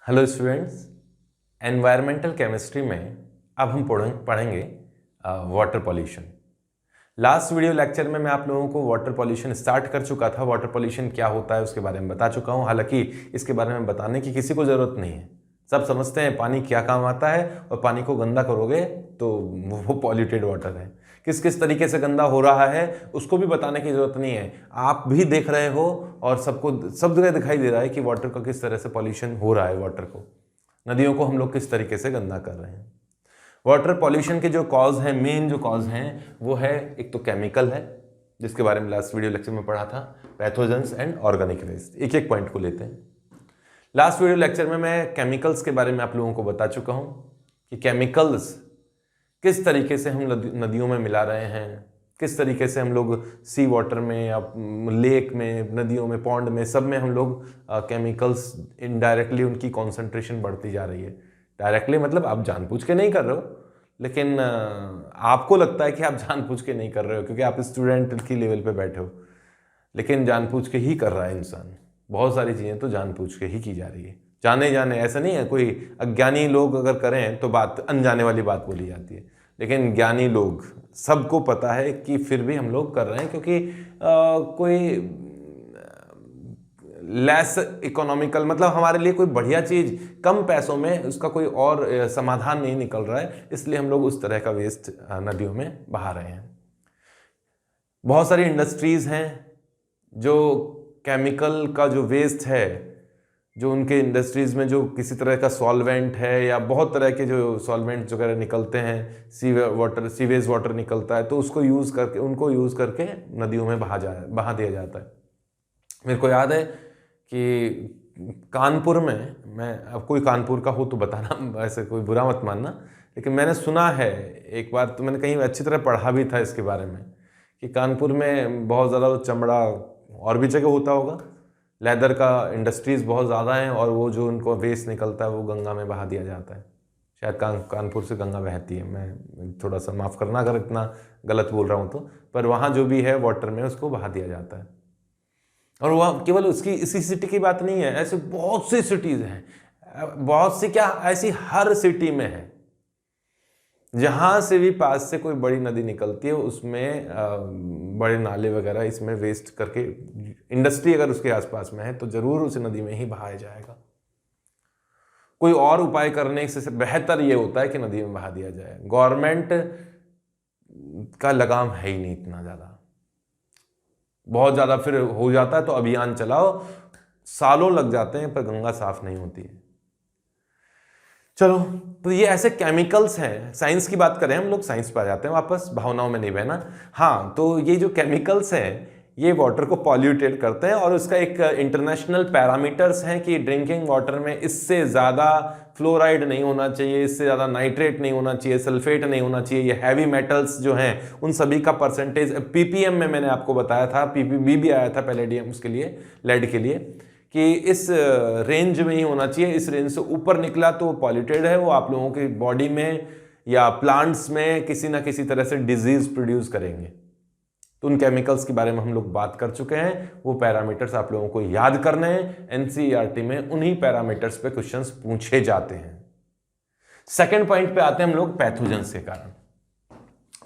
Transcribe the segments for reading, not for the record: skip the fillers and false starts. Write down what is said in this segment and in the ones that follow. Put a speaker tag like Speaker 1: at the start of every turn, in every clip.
Speaker 1: Hello students, environmental chemistry में अब हम पढ़ेंगे water pollution. Last video lecture में मैं आप लोगों को वाटर पॉल्यूशन स्टार्ट कर चुका था। वाटर पॉल्यूशन क्या होता है उसके बारे में बता चुका हूँ। हालांकि इसके बारे में बताने की किसी को ज़रूरत नहीं है, सब समझते हैं पानी क्या काम आता है, और पानी को गंदा करोगे तो वो पॉल्यूटेड वाटर है। किस किस तरीके से गंदा हो रहा है उसको भी बताने की ज़रूरत नहीं है, आप भी देख रहे हो और सबको सब जगह दिखाई दे रहा है कि वाटर का किस तरह से पॉल्यूशन हो रहा है। वाटर को, नदियों को हम लोग किस तरीके से गंदा कर रहे हैं। वाटर पॉल्यूशन के जो कॉज हैं, मेन जो कॉज हैं वो है, एक तो केमिकल है जिसके बारे में लास्ट वीडियो लेक्चर में पढ़ा था, पैथोजेंस एंड ऑर्गेनिक वेस्ट। एक एक पॉइंट को लेते हैं। लास्ट वीडियो लेक्चर में मैं केमिकल्स के बारे में आप लोगों को बता चुका हूं कि केमिकल्स किस तरीके से हम नदियों में मिला रहे हैं, किस तरीके से हम लोग सी वाटर में या लेक में, नदियों में, पॉन्ड में, सब में हम लोग केमिकल्स इनडायरेक्टली उनकी कॉन्सेंट्रेशन बढ़ती जा रही है। डायरेक्टली मतलब आप जानबूझ के नहीं कर रहे हो, लेकिन आपको लगता है कि आप जानबूझ के नहीं कर रहे हो क्योंकि आप स्टूडेंट की लेवल पे बैठे हो, लेकिन जानबूझ के ही कर रहा है इंसान। बहुत सारी चीज़ें तो जानबूझ के ही की जा रही है, जाने जाने। ऐसा नहीं है, कोई अज्ञानी लोग अगर करें तो बात अनजाने वाली बात बोली जाती है, लेकिन ज्ञानी लोग, सबको पता है कि फिर भी हम लोग कर रहे हैं क्योंकि कोई लेस इकोनॉमिकल, मतलब हमारे लिए कोई बढ़िया चीज़ कम पैसों में उसका कोई और समाधान नहीं निकल रहा है, इसलिए हम लोग उस तरह का वेस्ट नदियों में बहा रहे हैं। बहुत सारी इंडस्ट्रीज़ हैं जो केमिकल का जो वेस्ट है, जो उनके इंडस्ट्रीज़ में जो किसी तरह का सॉल्वेंट है या बहुत तरह के जो सॉल्वेंट वगैरह निकलते हैं, सीवेज वाटर निकलता है, तो उसको यूज़ करके, उनको यूज़ करके नदियों में बहा दिया जाता है। मेरे को याद है कि कानपुर में, मैं अब कोई कानपुर का हो तो बताना, ऐसे कोई बुरा मत मानना, लेकिन मैंने सुना है एक बार, तो मैंने कहीं अच्छी तरह पढ़ा भी था इसके बारे में कि कानपुर में बहुत ज़्यादा चमड़ा, और भी जगह होता होगा, लेदर का इंडस्ट्रीज़ बहुत ज़्यादा हैं, और वो जो उनको वेस्ट निकलता है वो गंगा में बहा दिया जाता है। शायद कानपुर से गंगा बहती है, मैं थोड़ा सा माफ़ करना अगर इतना गलत बोल रहा हूँ तो, पर वहाँ जो भी है वाटर में उसको बहा दिया जाता है। और वह केवल उसकी इसी सिटी की बात नहीं है, ऐसे बहुत सी सिटीज़ हैं, बहुत सी क्या, ऐसी हर सिटी में है जहाँ से भी पास से कोई बड़ी नदी निकलती है उसमें बड़े नाले वगैरह इसमें वेस्ट करके, इंडस्ट्री अगर उसके आसपास में है तो ज़रूर उस नदी में ही बहाया जाएगा। कोई और उपाय करने से बेहतर ये होता है कि नदी में बहा दिया जाए। गवर्नमेंट का लगाम है ही नहीं इतना ज़्यादा, बहुत ज़्यादा फिर हो जाता है तो अभियान चलाओ, सालों लग जाते हैं पर गंगा साफ नहीं होती है। चलो, तो ये ऐसे केमिकल्स हैं। साइंस की बात करें हम लोग, साइंस पे आ जाते हैं वापस, भावनाओं में नहीं बहना। हाँ, तो ये जो केमिकल्स हैं ये वाटर को पॉल्यूटेड करते हैं, और उसका एक इंटरनेशनल पैरामीटर्स हैं कि ड्रिंकिंग वाटर में इससे ज़्यादा फ्लोराइड नहीं होना चाहिए, इससे ज़्यादा नाइट्रेट नहीं होना चाहिए, सल्फेट नहीं होना चाहिए। ये हैवी मेटल्स जो हैं उन सभी का परसेंटेज पीपीएम में मैंने आपको बताया था, पीपीबी भी आया था पैलेडियम उसके लिए, लेड के लिए, कि इस रेंज में ही होना चाहिए। इस रेंज से ऊपर निकला तो पॉल्यूटेड है, वो आप लोगों की बॉडी में या प्लांट्स में किसी ना किसी तरह से डिजीज प्रोड्यूस करेंगे। तो उन केमिकल्स के बारे में हम लोग बात कर चुके हैं, वो पैरामीटर्स आप लोगों को याद करने हैं। एनसीईआरटी में उन्हीं पैरामीटर्स पे क्वेश्चंस पूछे जाते हैं। सेकंड पॉइंट पे आते हैं हम लोग, पैथोजेंस के कारण।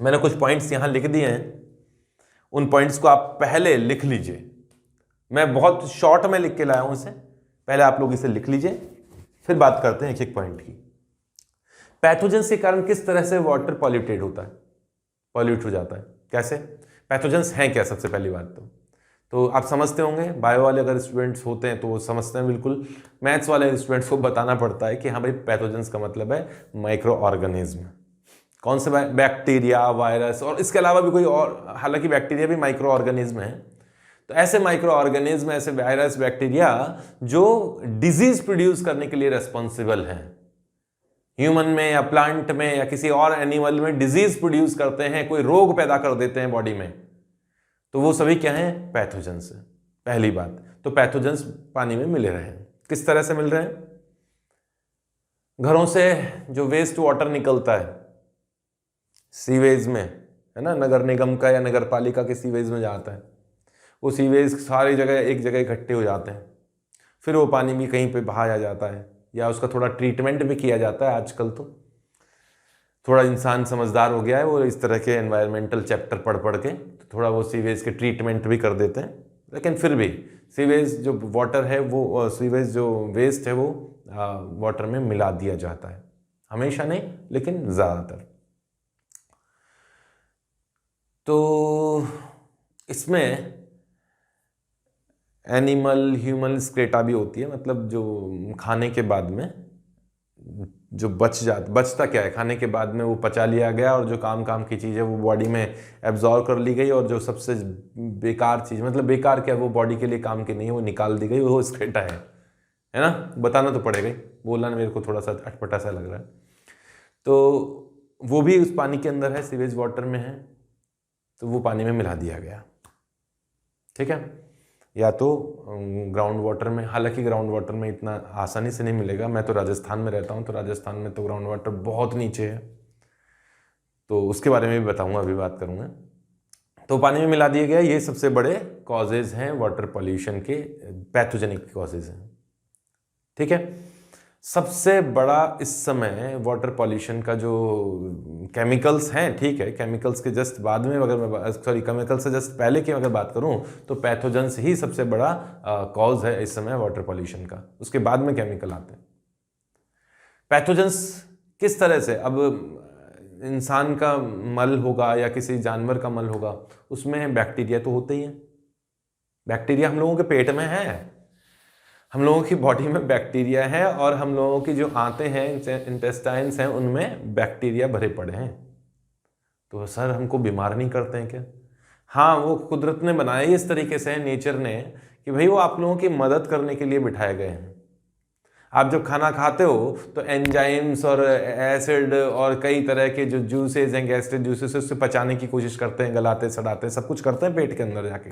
Speaker 1: मैंने कुछ पॉइंट्स यहां लिख दिए हैं, उन पॉइंट्स को आप पहले लिख लीजिए। मैं बहुत शॉर्ट में लिख के लाया हूं इसे, पहले आप लोग इसे लिख लीजिए, फिर बात करते हैं एक एक पॉइंट की। पैथोजेंस के कारण किस तरह से वाटर पॉल्यूटेड होता है, पॉल्यूट हो जाता है, कैसे? पैथोजेंस हैं क्या? सबसे पहली बात तो आप समझते होंगे, बायो वाले अगर स्टूडेंट्स होते हैं तो वो समझते हैं बिल्कुल। मैथ्स वाले स्टूडेंट्स को बताना पड़ता है कि हाँ भाई, पैथोजेंस का मतलब है माइक्रो ऑर्गेनिज्म। कौन से? बैक्टीरिया, वायरस, और इसके अलावा भी कोई और, हालांकि बैक्टीरिया भी माइक्रो ऑर्गेनिज्म है। तो ऐसे माइक्रो ऑर्गेनिज्म, ऐसे वायरस, बैक्टीरिया जो डिजीज प्रोड्यूस करने के लिए रेस्पॉन्सिबल हैं, ह्यूमन में या प्लांट में या किसी और एनिमल में डिजीज प्रोड्यूस करते हैं, कोई रोग पैदा कर देते हैं बॉडी में, तो वो सभी क्या हैं? पैथोजेंस है। पहली बात तो पैथोजेंस पानी में मिले रहे हैं। किस तरह से मिल रहे हैं? घरों से जो वेस्ट वाटर निकलता है सीवेज में, है ना, नगर निगम का या नगर पालिका के सीवेज में जाता है, वो सीवेज सारी जगह एक जगह इकट्ठे हो जाते हैं, फिर वो पानी भी कहीं पे बहाया जाता है, या उसका थोड़ा ट्रीटमेंट भी किया जाता है आजकल। तो थोड़ा इंसान समझदार हो गया है, वो इस तरह के एनवायरमेंटल चैप्टर पढ़ पढ़ के तो थोड़ा वो सीवेज के ट्रीटमेंट भी कर देते हैं। लेकिन फिर भी सीवेज जो वाटर है वो सीवेज जो वेस्ट है वो वाटर में मिला दिया जाता है, हमेशा नहीं लेकिन ज़्यादातर। तो इसमें एनिमल ह्यूमन स्क्रेटा भी होती है, मतलब जो खाने के बाद में जो बचता क्या है, खाने के बाद में वो पचा लिया गया और जो काम की चीज़ है वो बॉडी में एब्जॉर्व कर ली गई, और जो सबसे बेकार चीज़, मतलब बेकार क्या, वो बॉडी के लिए काम की नहीं है, वो निकाल दी गई, वो स्क्रेटा है ना। बताना तो पड़ेगा ही, बोलना मेरे को थोड़ा सा अटपटा सा लग रहा है। तो वो भी उस पानी के अंदर है, सीवेज वाटर में है, तो वो पानी में मिला दिया गया। ठीक है, या तो ग्राउंड वाटर में, हालांकि ग्राउंड वाटर में इतना आसानी से नहीं मिलेगा। मैं तो राजस्थान में रहता हूँ, तो राजस्थान में तो ग्राउंड वाटर बहुत नीचे है, तो उसके बारे में भी बताऊंगा, अभी बात करूंगा। तो पानी में मिला दिया गया, ये सबसे बड़े कॉजेज हैं वाटर पॉल्यूशन के, पैथोजेनिक कॉजेज हैं। ठीक है, सबसे बड़ा इस समय वाटर पॉल्यूशन का जो केमिकल्स हैं, ठीक है, केमिकल्स के जस्ट बाद में अगर मैं केमिकल से जस्ट पहले की अगर बात करूं तो पैथोजेंस ही सबसे बड़ा कॉज है इस समय वाटर पॉल्यूशन का, उसके बाद में केमिकल आते हैं। पैथोजेंस किस तरह से, अब इंसान का मल होगा या किसी जानवर का मल होगा, उसमें बैक्टीरिया तो होते ही हैं। बैक्टीरिया हम लोगों के पेट में है, हम लोगों की बॉडी में बैक्टीरिया है, और हम लोगों की जो आंतें हैं, इंटेस्टाइन्स हैं, उनमें बैक्टीरिया भरे पड़े हैं। तो सर हमको बीमार नहीं करते हैं क्या? हाँ, वो कुदरत ने बनाया ही इस तरीके से है, नेचर ने, कि भाई वो आप लोगों की मदद करने के लिए बिठाए गए हैं। आप जब खाना खाते हो तो एंजाइम्स और एसिड और कई तरह के जो जूसेज हैं, गैस्ट्रिक जूसेस, उससे पचाने की कोशिश करते हैं, गलाते सड़ाते हैं, सब कुछ करते हैं पेट के अंदर जाके,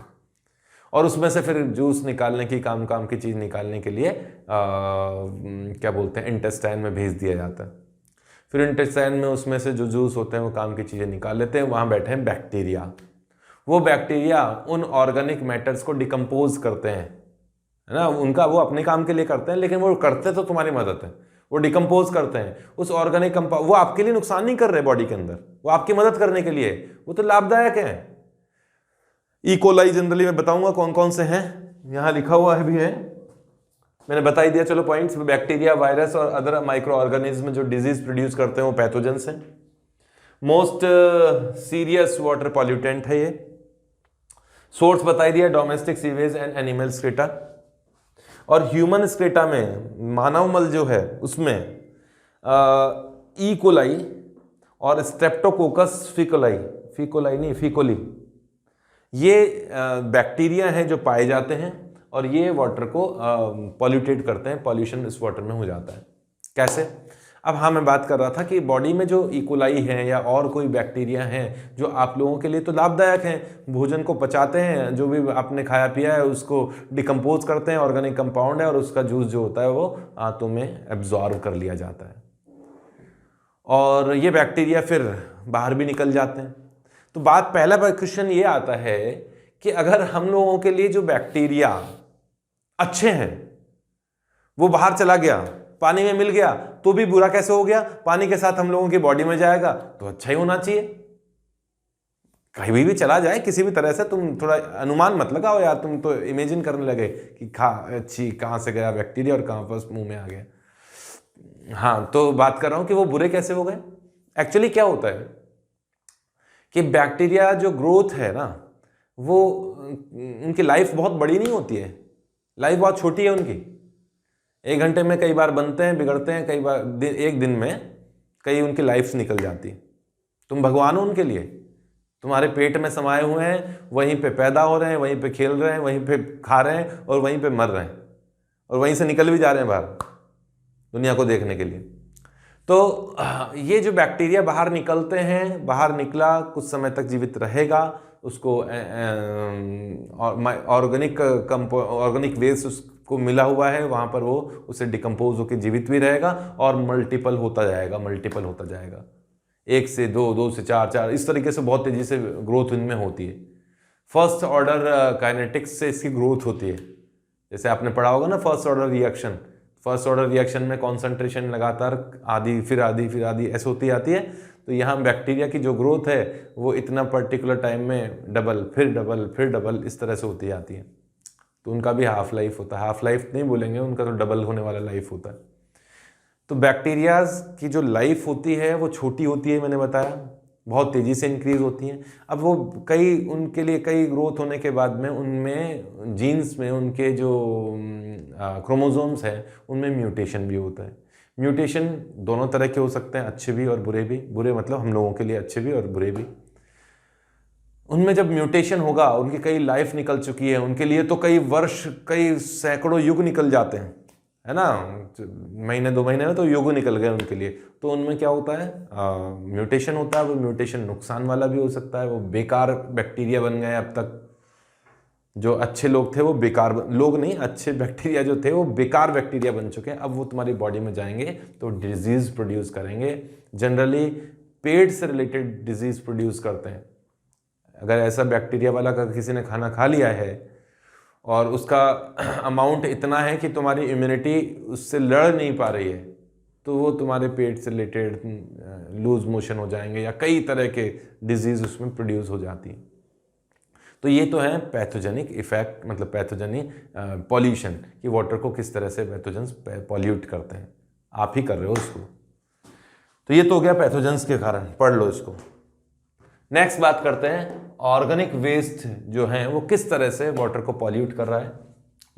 Speaker 1: और उसमें से फिर जूस निकालने की काम की चीज़ निकालने के लिए क्या बोलते हैं, इंटेस्टाइन में भेज दिया जाता है। फिर इंटेस्टाइन में उसमें से जो जूस होते हैं वो काम की चीज़ें निकाल लेते हैं, वहाँ बैठे हैं बैक्टीरिया। वो बैक्टीरिया उन ऑर्गेनिक मैटर्स को डिकम्पोज करते हैं, है ना, उनका वो अपने काम के लिए करते हैं, लेकिन वो करते तो तुम्हारी मदद है, वो डिकम्पोज करते हैं उस ऑर्गेनिक वो आपके लिए नुकसान नहीं कर रहे बॉडी के अंदर, वो आपकी मदद करने के लिए, वो तो लाभदायक है। ई कोलाई जनरली मैं बताऊंगा कौन कौन से हैं, यहां लिखा हुआ है भी है, मैंने बता ही दिया। चलो पॉइंट्स, बैक्टीरिया, वायरस और अदर माइक्रो ऑर्गेनिज्म जो डिजीज प्रोड्यूस करते हैं वो पैथोजेंस हैं। मोस्ट सीरियस वाटर पॉल्यूटेंट है ये। सोर्स बताई दिया, डोमेस्टिक सीवेज एंड एनिमल स्क्रेटा। और ह्यूमन स्क्रेटा में मानव मल जो है उसमें ई कोलाई और स्ट्रेप्टोकोकस फिकोली, ये बैक्टीरिया हैं जो पाए जाते हैं, और ये वाटर को पॉल्यूटेट करते हैं, पॉल्यूशन इस वाटर में हो जाता है। कैसे? अब हाँ, मैं बात कर रहा था कि बॉडी में जो इकोलाई है या और कोई बैक्टीरिया हैं जो आप लोगों के लिए तो लाभदायक हैं, भोजन को पचाते हैं, जो भी आपने खाया पिया है उसको डिकम्पोज करते हैं, ऑर्गेनिक कंपाउंड है, और उसका जूस जो होता है वो आंतों में एब्जॉर्व कर लिया जाता है, और ये बैक्टीरिया फिर बाहर भी निकल जाते हैं। तो पहला क्वेश्चन ये आता है कि अगर हम लोगों के लिए जो बैक्टीरिया अच्छे हैं वो बाहर चला गया, पानी में मिल गया, तो भी बुरा कैसे हो गया? पानी के साथ हम लोगों की बॉडी में जाएगा तो अच्छा ही होना चाहिए। कहीं भी चला जाए किसी भी तरह से, तुम थोड़ा अनुमान मत लगाओ यार, तुम तो इमेजिन करने लगे कि कहां से गया बैक्टीरिया और कहां पर मुंह में आ गया। हाँ, तो बात कर रहा हूं कि वो बुरे कैसे हो गए। एक्चुअली क्या होता है कि बैक्टीरिया जो ग्रोथ है ना, वो उनकी लाइफ बहुत बड़ी नहीं होती है, लाइफ बहुत छोटी है उनकी। 1 घंटे में कई बार बनते हैं, बिगड़ते हैं, कई बार एक दिन में कई उनकी लाइफ निकल जाती। तुम भगवान हो उनके लिए, तुम्हारे पेट में समाये हुए हैं, वहीं पे पैदा हो रहे हैं, वहीं पे खेल रहे हैं, वहीं पे खा रहे हैं और वहीं पे मर रहे हैं, और वहीं से निकल भी जा रहे हैं बाहर दुनिया को देखने के लिए। तो ये जो बैक्टीरिया बाहर निकलते हैं, बाहर निकला कुछ समय तक जीवित रहेगा, उसको ऑर्गेनिक वेस्ट उसको मिला हुआ है, वहाँ पर वो उसे डिकम्पोज होकर जीवित भी रहेगा और मल्टीपल होता जाएगा। 1 से 2, 2 से 4, 4, इस तरीके से बहुत तेजी से ग्रोथ इनमें होती है। फर्स्ट ऑर्डर काइनेटिक्स से इसकी ग्रोथ होती है। जैसे आपने पढ़ा होगा ना first order reaction, first order reaction में कॉन्सेंट्रेशन लगातार आधी फिर आधी फिर आधी ऐसे होती आती है। तो यहाँ बैक्टीरिया की जो ग्रोथ है वो इतना पर्टिकुलर टाइम में डबल फिर डबल फिर डबल इस तरह से होती आती है। तो उनका भी हाफ लाइफ होता है, हाफ लाइफ नहीं बोलेंगे, उनका तो डबल होने वाला लाइफ होता है। तो बैक्टीरियाज की जो लाइफ होती है वो छोटी होती है, मैंने बताया, बहुत तेज़ी से इंक्रीज होती हैं। अब वो उनके लिए कई ग्रोथ होने के बाद में उनमें जीन्स में उनके जो क्रोमोसोम्स हैं उनमें म्यूटेशन भी होता है। म्यूटेशन दोनों तरह के हो सकते हैं, अच्छे भी और बुरे भी। बुरे मतलब हम लोगों के लिए अच्छे भी और बुरे भी। उनमें जब म्यूटेशन होगा, उनकी कई लाइफ निकल चुकी है, उनके लिए तो कई वर्ष कई सैकड़ों युग निकल जाते हैं, है ना, महीने 2 महीने में तो युग निकल गए उनके लिए। तो उनमें क्या होता है, म्यूटेशन होता है। वो म्यूटेशन नुकसान वाला भी हो सकता है, वो बेकार बैक्टीरिया बन गए। अब तक जो अच्छे लोग थे वो बेकार लोग नहीं, अच्छे बैक्टीरिया जो थे वो बेकार बैक्टीरिया बन चुके हैं। अब वो तुम्हारी बॉडी में जाएंगे तो डिजीज प्रोड्यूस करेंगे। जनरली पेट से रिलेटेड डिजीज प्रोड्यूस करते हैं। अगर ऐसा बैक्टीरिया वाला का किसी ने खाना खा लिया है और उसका अमाउंट इतना है कि तुम्हारी इम्यूनिटी उससे लड़ नहीं पा रही है, तो वो तुम्हारे पेट से रिलेटेड लूज मोशन हो जाएंगे या कई तरह के डिजीज उसमें प्रोड्यूस हो जाती है। तो ये तो है पैथोजेनिक इफेक्ट, मतलब पैथोजेनिक पॉल्यूशन, कि वाटर को किस तरह से पैथोजेंस पॉल्यूट करते हैं। आप ही कर रहे हो इसको। तो ये तो हो गया पैथोजेंस के कारण, पढ़ लो इसको। नेक्स्ट बात करते हैं ऑर्गेनिक वेस्ट जो है वो किस तरह से वाटर को पॉल्यूट कर रहा है।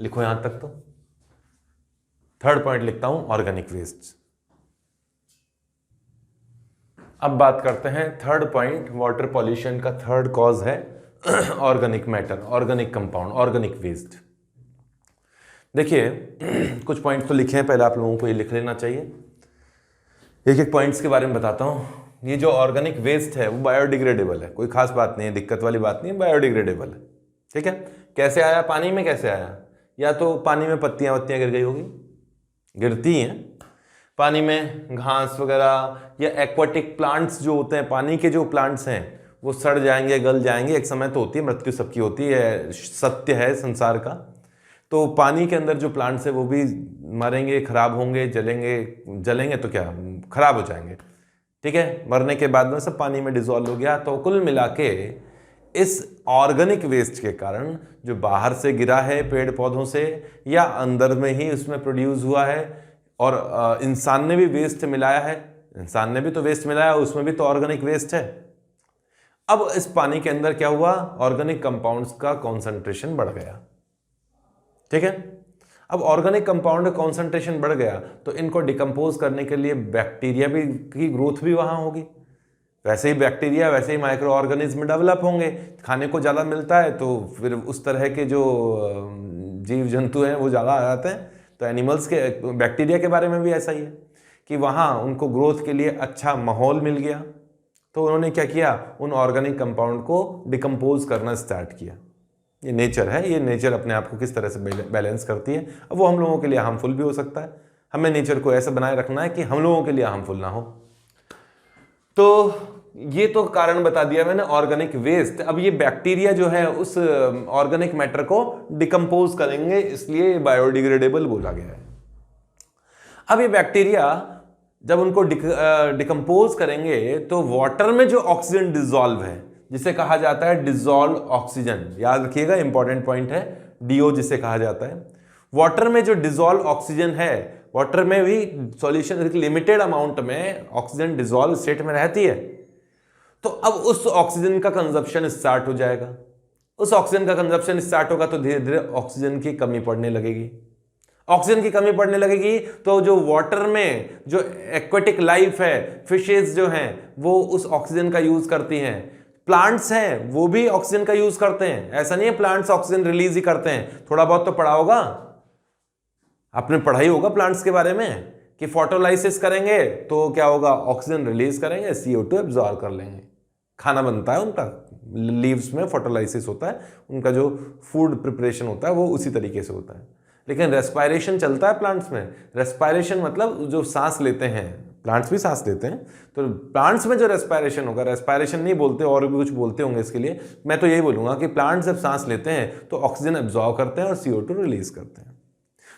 Speaker 1: लिखो यहां तक। तो थर्ड पॉइंट लिखता हूं, ऑर्गेनिक वेस्ट। अब बात करते हैं थर्ड पॉइंट, वाटर पॉल्यूशन का थर्ड कॉज है organic matter, organic compound, organic waste. देखिए कुछ पॉइंट तो लिखे हैं, पहले आप लोगों को ये लिख लेना चाहिए। एक एक पॉइंट्स के बारे में बताता हूं। ये जो ऑर्गेनिक वेस्ट है वो बायोडिग्रेडेबल है, कोई खास बात नहीं है, दिक्कत वाली बात नहीं है, बायोडिग्रेडेबल है। ठीक है, कैसे आया, पानी में कैसे आया? या तो पानी में पत्तियां गिर गई होगी, गिरती हैं पानी में, घास वगैरह, या एक्वाटिक प्लांट्स जो होते हैं, पानी के जो प्लांट्स हैं वो सड़ जाएंगे, गल जाएंगे, एक समय तो होती है, मृत्यु सबकी होती है, सत्य है संसार का। तो पानी के अंदर जो प्लांट्स है वो भी मरेंगे, खराब होंगे, जलेंगे तो क्या, खराब हो जाएंगे। ठीक है, मरने के बाद में सब पानी में डिसॉल्व हो गया। तो कुल मिला के इस ऑर्गेनिक वेस्ट के कारण जो बाहर से गिरा है पेड़ पौधों से या अंदर में ही उसमें प्रोड्यूस हुआ है, और इंसान ने भी वेस्ट मिलाया है, इंसान ने भी तो वेस्ट मिलाया, उसमें भी तो ऑर्गेनिक वेस्ट है। अब इस पानी के अंदर क्या हुआ, ऑर्गेनिक कंपाउंड्स का कॉन्सेंट्रेशन बढ़ गया। ठीक है, अब ऑर्गेनिक कंपाउंड का कॉन्सेंट्रेशन बढ़ गया तो इनको डिकम्पोज करने के लिए बैक्टीरिया भी की ग्रोथ भी वहां होगी। वैसे ही बैक्टीरिया, वैसे ही माइक्रो ऑर्गेनिज्म डेवलप होंगे। खाने को ज़्यादा मिलता है तो फिर उस तरह के जो जीव जंतु हैं वो ज़्यादा आ जाते हैं। तो एनिमल्स के, बैक्टीरिया के बारे में भी ऐसा ही है कि वहाँ उनको ग्रोथ के लिए अच्छा माहौल मिल गया, तो उन्होंने क्या किया, उन ऑर्गेनिक कंपाउंड को डिकम्पोज करना स्टार्ट किया। ये नेचर है, ये नेचर अपने आप को किस तरह से बैलेंस करती है। अब वो हम लोगों के लिए हार्मफुल भी हो सकता है, हमें नेचर को ऐसा बनाए रखना है कि हम लोगों के लिए हार्मफुल ना हो। तो ये तो कारण बता दिया मैंने ऑर्गेनिक वेस्ट। अब ये बैक्टीरिया जो है उस ऑर्गेनिक मैटर को डिकम्पोज करेंगे, इसलिए बायोडिग्रेडेबल बोला गया है। अब ये बैक्टीरिया जब उनको डिकम्पोज करेंगे तो वाटर में जो ऑक्सीजन डिसॉल्व है, जिसे कहा जाता है डिसॉल्व ऑक्सीजन, याद रखिएगा, इंपॉर्टेंट पॉइंट है, डीओ जिसे कहा जाता है। वाटर में जो डिसॉल्व ऑक्सीजन है, वाटर में भी सॉल्यूशन लिमिटेड अमाउंट में ऑक्सीजन डिसॉल्व स्टेट में रहती है। तो अब उस ऑक्सीजन का कंजप्शन स्टार्ट हो जाएगा। उस ऑक्सीजन का कंजप्शन स्टार्ट होगा तो धीरे धीरे ऑक्सीजन की कमी पड़ने लगेगी। ऑक्सीजन की कमी पड़ने लगेगी तो जो वाटर में जो एक्वेटिक लाइफ है, फिशेस जो हैं, वो उस ऑक्सीजन का यूज करती हैं। प्लांट्स हैं वो भी ऑक्सीजन का यूज करते हैं, ऐसा नहीं है प्लांट्स ऑक्सीजन रिलीज ही करते हैं। थोड़ा बहुत तो पढ़ा होगा आपने, पढ़ा ही होगा प्लांट्स के बारे में कि फोटोलाइसिस करेंगे तो क्या होगा, ऑक्सीजन रिलीज करेंगे, CO2 एब्जॉर्ब कर लेंगे, खाना बनता है उनका, लीव्स में फोटोलाइसिस होता है, उनका जो फूड प्रिपरेशन होता है वो उसी तरीके से होता है। लेकिन रेस्पायरेशन चलता है प्लांट्स में। रेस्पायरेशन मतलब जो सांस लेते हैं, प्लांट्स भी सांस लेते हैं, तो प्लांट्स में जो रेस्पायरेशन होगा, रेस्पायरेशन नहीं बोलते और भी कुछ बोलते होंगे इसके लिए, मैं तो यही बोलूँगा कि प्लांट्स जब सांस लेते हैं तो ऑक्सीजन एब्जॉर्ब करते हैं और CO2 रिलीज करते हैं।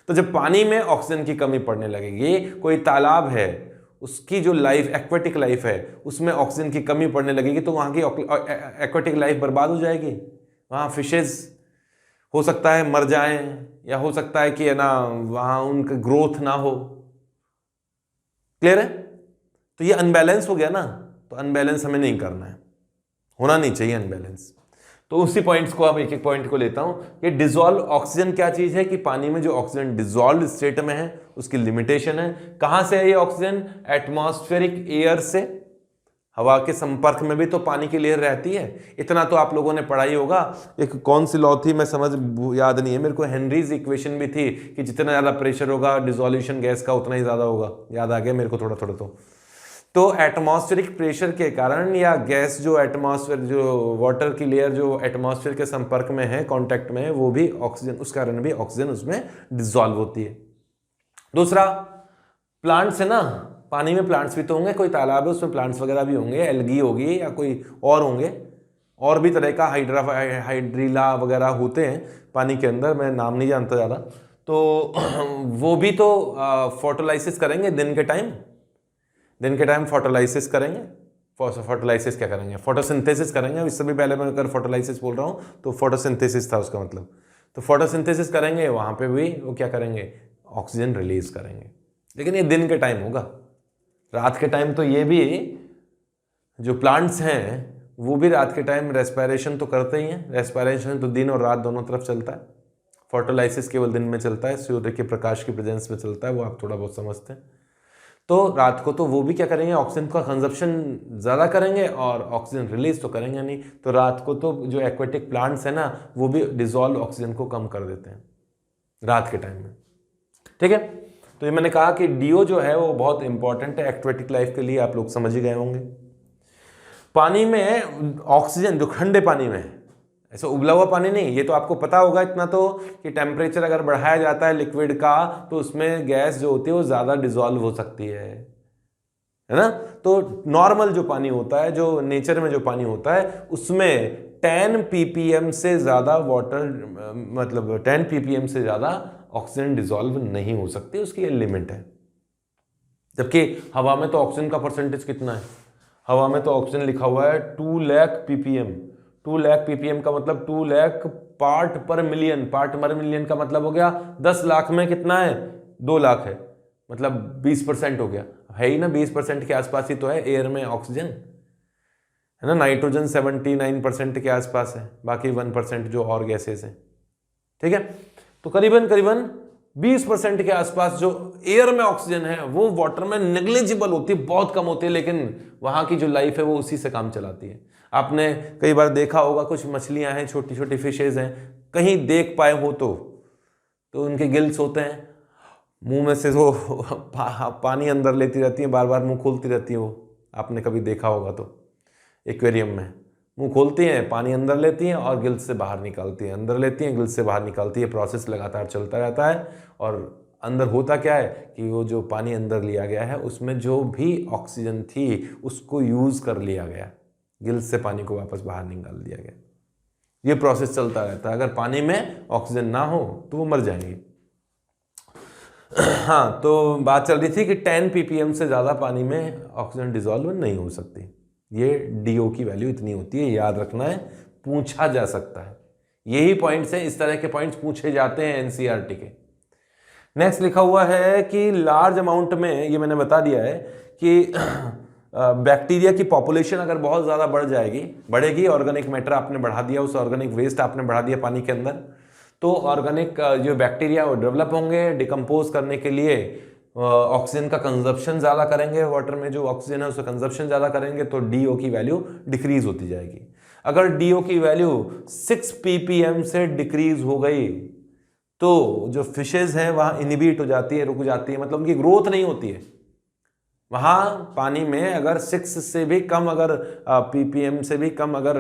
Speaker 1: तो जब पानी में ऑक्सीजन की कमी पड़ने लगेगी, कोई तालाब है उसकी जो लाइफ, एक्वेटिक लाइफ है, उसमें ऑक्सीजन की कमी पड़ने लगेगी, तो वहाँ की एक्वेटिक लाइफ बर्बाद हो जाएगी। वहाँ फिशेज हो सकता है मर जाएं, या हो सकता है कि है ना वहाँ उनका ग्रोथ ना हो। क्लियर है? तो ये अनबैलेंस हो गया ना, तो अनबैलेंस हमें नहीं करना है, होना नहीं चाहिए अनबैलेंस। तो उसी पॉइंट्स को अब एक एक पॉइंट को लेता हूं। ये डिसॉल्व ऑक्सीजन क्या चीज है कि पानी में जो ऑक्सीजन डिसॉल्व स्टेट में है उसकी लिमिटेशन है। कहां से है ये ऑक्सीजन? एटमॉस्फेरिक एयर से। हवा के संपर्क में भी तो पानी की लेयर रहती है, इतना तो आप लोगों ने पढ़ा ही होगा। एक कौन सी लॉ थी मैं समझ याद नहीं है मेरे को, हेनरीज इक्वेशन भी थी कि जितना ज्यादा प्रेशर होगा डिसोल्यूशन गैस का उतना ही ज्यादा होगा। याद आ गया मेरे को थोड़ा थोड़ा। तो एटमॉस्फेरिक प्रेशर के कारण या गैस जो एटमॉस्फेयर, जो वाटर की लेयर जो एटमॉस्फेयर के संपर्क में है, कांटेक्ट में है, वो भी ऑक्सीजन, उस कारण भी ऑक्सीजन उसमें डिसॉल्व होती है। दूसरा, प्लांट्स है ना, पानी में प्लांट्स भी तो होंगे, कोई तालाब है उसमें प्लांट्स वगैरह भी होंगे, एल्गी होगी या कोई और होंगे, और भी तरह का हाइड्रीला वगैरह होते हैं पानी के अंदर, मैं नाम नहीं जानता ज़्यादा। तो वो भी तो फोटोलाइसिस करेंगे दिन के टाइम फोटोलाइसिस करेंगे। फोटोलाइसिस क्या करेंगे? फोटोसिंथेसिस करेंगे। इससे भी पहले मैं अगर फोटोलाइसिस बोल रहा हूँ तो फोटोसिंथेसिस था उसका मतलब। तो फोटोसिंथेसिस करेंगे, वहाँ पे भी वो क्या करेंगे? ऑक्सीजन रिलीज करेंगे। लेकिन ये दिन के टाइम होगा। रात के टाइम तो ये भी जो प्लांट्स हैं वो भी रात के टाइम रेस्पिरेशन तो करते ही हैं। रेस्पिरेशन तो दिन और रात दोनों तरफ चलता है। फोटोलाइसिस केवल दिन में चलता है, सूर्य के प्रकाश की प्रेजेंस में चलता है, वो आप थोड़ा बहुत समझते हैं। तो रात को तो वो भी क्या करेंगे? ऑक्सीजन का कंजप्शन ज़्यादा करेंगे और ऑक्सीजन रिलीज तो करेंगे नहीं। तो रात को तो जो एक्वेटिक प्लांट्स है ना वो भी डिसॉल्व ऑक्सीजन को कम कर देते हैं रात के टाइम में। ठीक है, तो ये मैंने कहा कि डीओ जो है वो बहुत इंपॉर्टेंट है एक्वेटिक लाइफ के लिए, आप लोग समझ ही गए होंगे। पानी में ऑक्सीजन जो ठंडे पानी में, ऐसा उबला हुआ पानी नहीं, ये तो आपको पता होगा इतना तो कि टेम्परेचर अगर बढ़ाया जाता है लिक्विड का तो उसमें गैस जो होती है वो ज़्यादा डिसॉल्व हो सकती है ना। तो नॉर्मल जो पानी होता है, जो नेचर में जो पानी होता है, उसमें 10 ppm से ज़्यादा वाटर, मतलब 10 ppm से ज़्यादा ऑक्सीजन डिसॉल्व नहीं हो सकती, उसकी लिमिट है। जबकि हवा में तो ऑक्सीजन का परसेंटेज कितना है? हवा में तो ऑक्सीजन लिखा हुआ है 2 लाख ppm। 2 लाख ppm का मतलब 2 लाख पार्ट पर मिलियन। पार्ट पर मिलियन का मतलब हो गया 10 लाख में कितना है? 2 लाख है, मतलब 20% हो गया। है ही ना, 20% के आसपास ही तो है एयर में ऑक्सीजन, है ना। नाइट्रोजन 79% के आसपास है, बाकी 1% जो और गैसेस हैं। ठीक है, तो करीबन 20% के आसपास जो एयर में ऑक्सीजन है वो वाटर में नेग्लिजिबल होती है, बहुत कम होती है, लेकिन वहां की जो लाइफ है वो उसी से काम चलाती है। आपने कई बार देखा होगा, कुछ मछलियां हैं, छोटी छोटी फिशेज हैं, कहीं देख पाए हो तो उनके गिल्स होते हैं, मुंह में से वो पानी अंदर लेती रहती है, बार बार मुंह खोलती रहती है वो, आपने कभी देखा होगा तो। एक्वेरियम में मुंह खोलती हैं, पानी अंदर लेती हैं और गिल्स से बाहर निकालती हैं, अंदर लेती हैं, गिल्स से बाहर निकालती है, प्रोसेस लगातार चलता रहता है। और अंदर होता क्या है कि वो जो पानी अंदर लिया गया है उसमें जो भी ऑक्सीजन थी उसको यूज कर लिया गया, गिल्स से पानी को वापस बाहर निकाल दिया गया। ये प्रोसेस चलता रहता है। अगर पानी में ऑक्सीजन ना हो तो वो मर जाएंगी। हाँ, तो बात चल रही थी कि 10 ppm से ज़्यादा पानी में ऑक्सीजन डिसॉल्व नहीं हो सकती। ये डीओ की वैल्यू इतनी होती है, याद रखना है, पूछा जा सकता है। यही पॉइंट्स हैं, इस तरह के पॉइंट्स पूछे जाते हैं एनसीईआरटी के। नेक्स्ट लिखा हुआ है कि लार्ज अमाउंट में, ये मैंने बता दिया है कि बैक्टीरिया की पॉपुलेशन अगर बहुत ज़्यादा बढ़ेगी, ऑर्गेनिक मैटर आपने बढ़ा दिया, उस ऑर्गेनिक वेस्ट आपने बढ़ा दिया पानी के अंदर, तो ऑर्गेनिक जो बैक्टीरिया वो डेवलप होंगे, डिकम्पोज करने के लिए ऑक्सीजन का कंजप्शन ज़्यादा करेंगे, वाटर में जो ऑक्सीजन है उसका कंजप्शन ज़्यादा करेंगे, तो डीओ की वैल्यू डिक्रीज होती जाएगी। अगर डीओ की वैल्यू 6 ppm से डिक्रीज हो गई तो जो फिशेज हैं वहाँ इनहिबिट हो जाती है, रुक जाती है, मतलब उनकी ग्रोथ नहीं होती है। वहाँ पानी में अगर 6 से भी कम, अगर ppm से भी कम अगर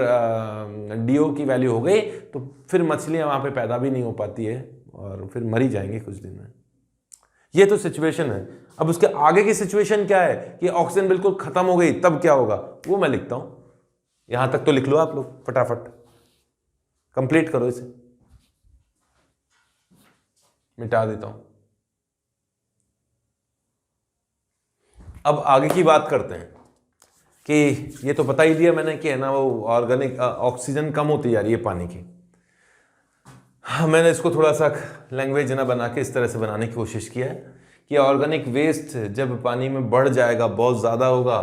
Speaker 1: डीओ की वैल्यू हो गई तो फिर मछलियाँ वहाँ पे पैदा भी नहीं हो पाती है और फिर मरी जाएंगी कुछ दिन में। ये तो सिचुएशन है। अब उसके आगे की सिचुएशन क्या है कि ऑक्सीजन बिल्कुल खत्म हो गई, तब क्या होगा वो मैं लिखता हूं। यहां तक तो लिख लो आप लोग, फटाफट कंप्लीट करो इसे, मिटा देता हूं। अब आगे की बात करते हैं कि ये तो बता ही दिया मैंने कि है ना वो ऑर्गेनिक ऑक्सीजन कम होती जा रही है पानी की। हाँ, मैंने इसको थोड़ा सा लैंग्वेज ना बना के इस तरह से बनाने की कोशिश किया है कि ऑर्गेनिक वेस्ट जब पानी में बढ़ जाएगा, बहुत ज़्यादा होगा,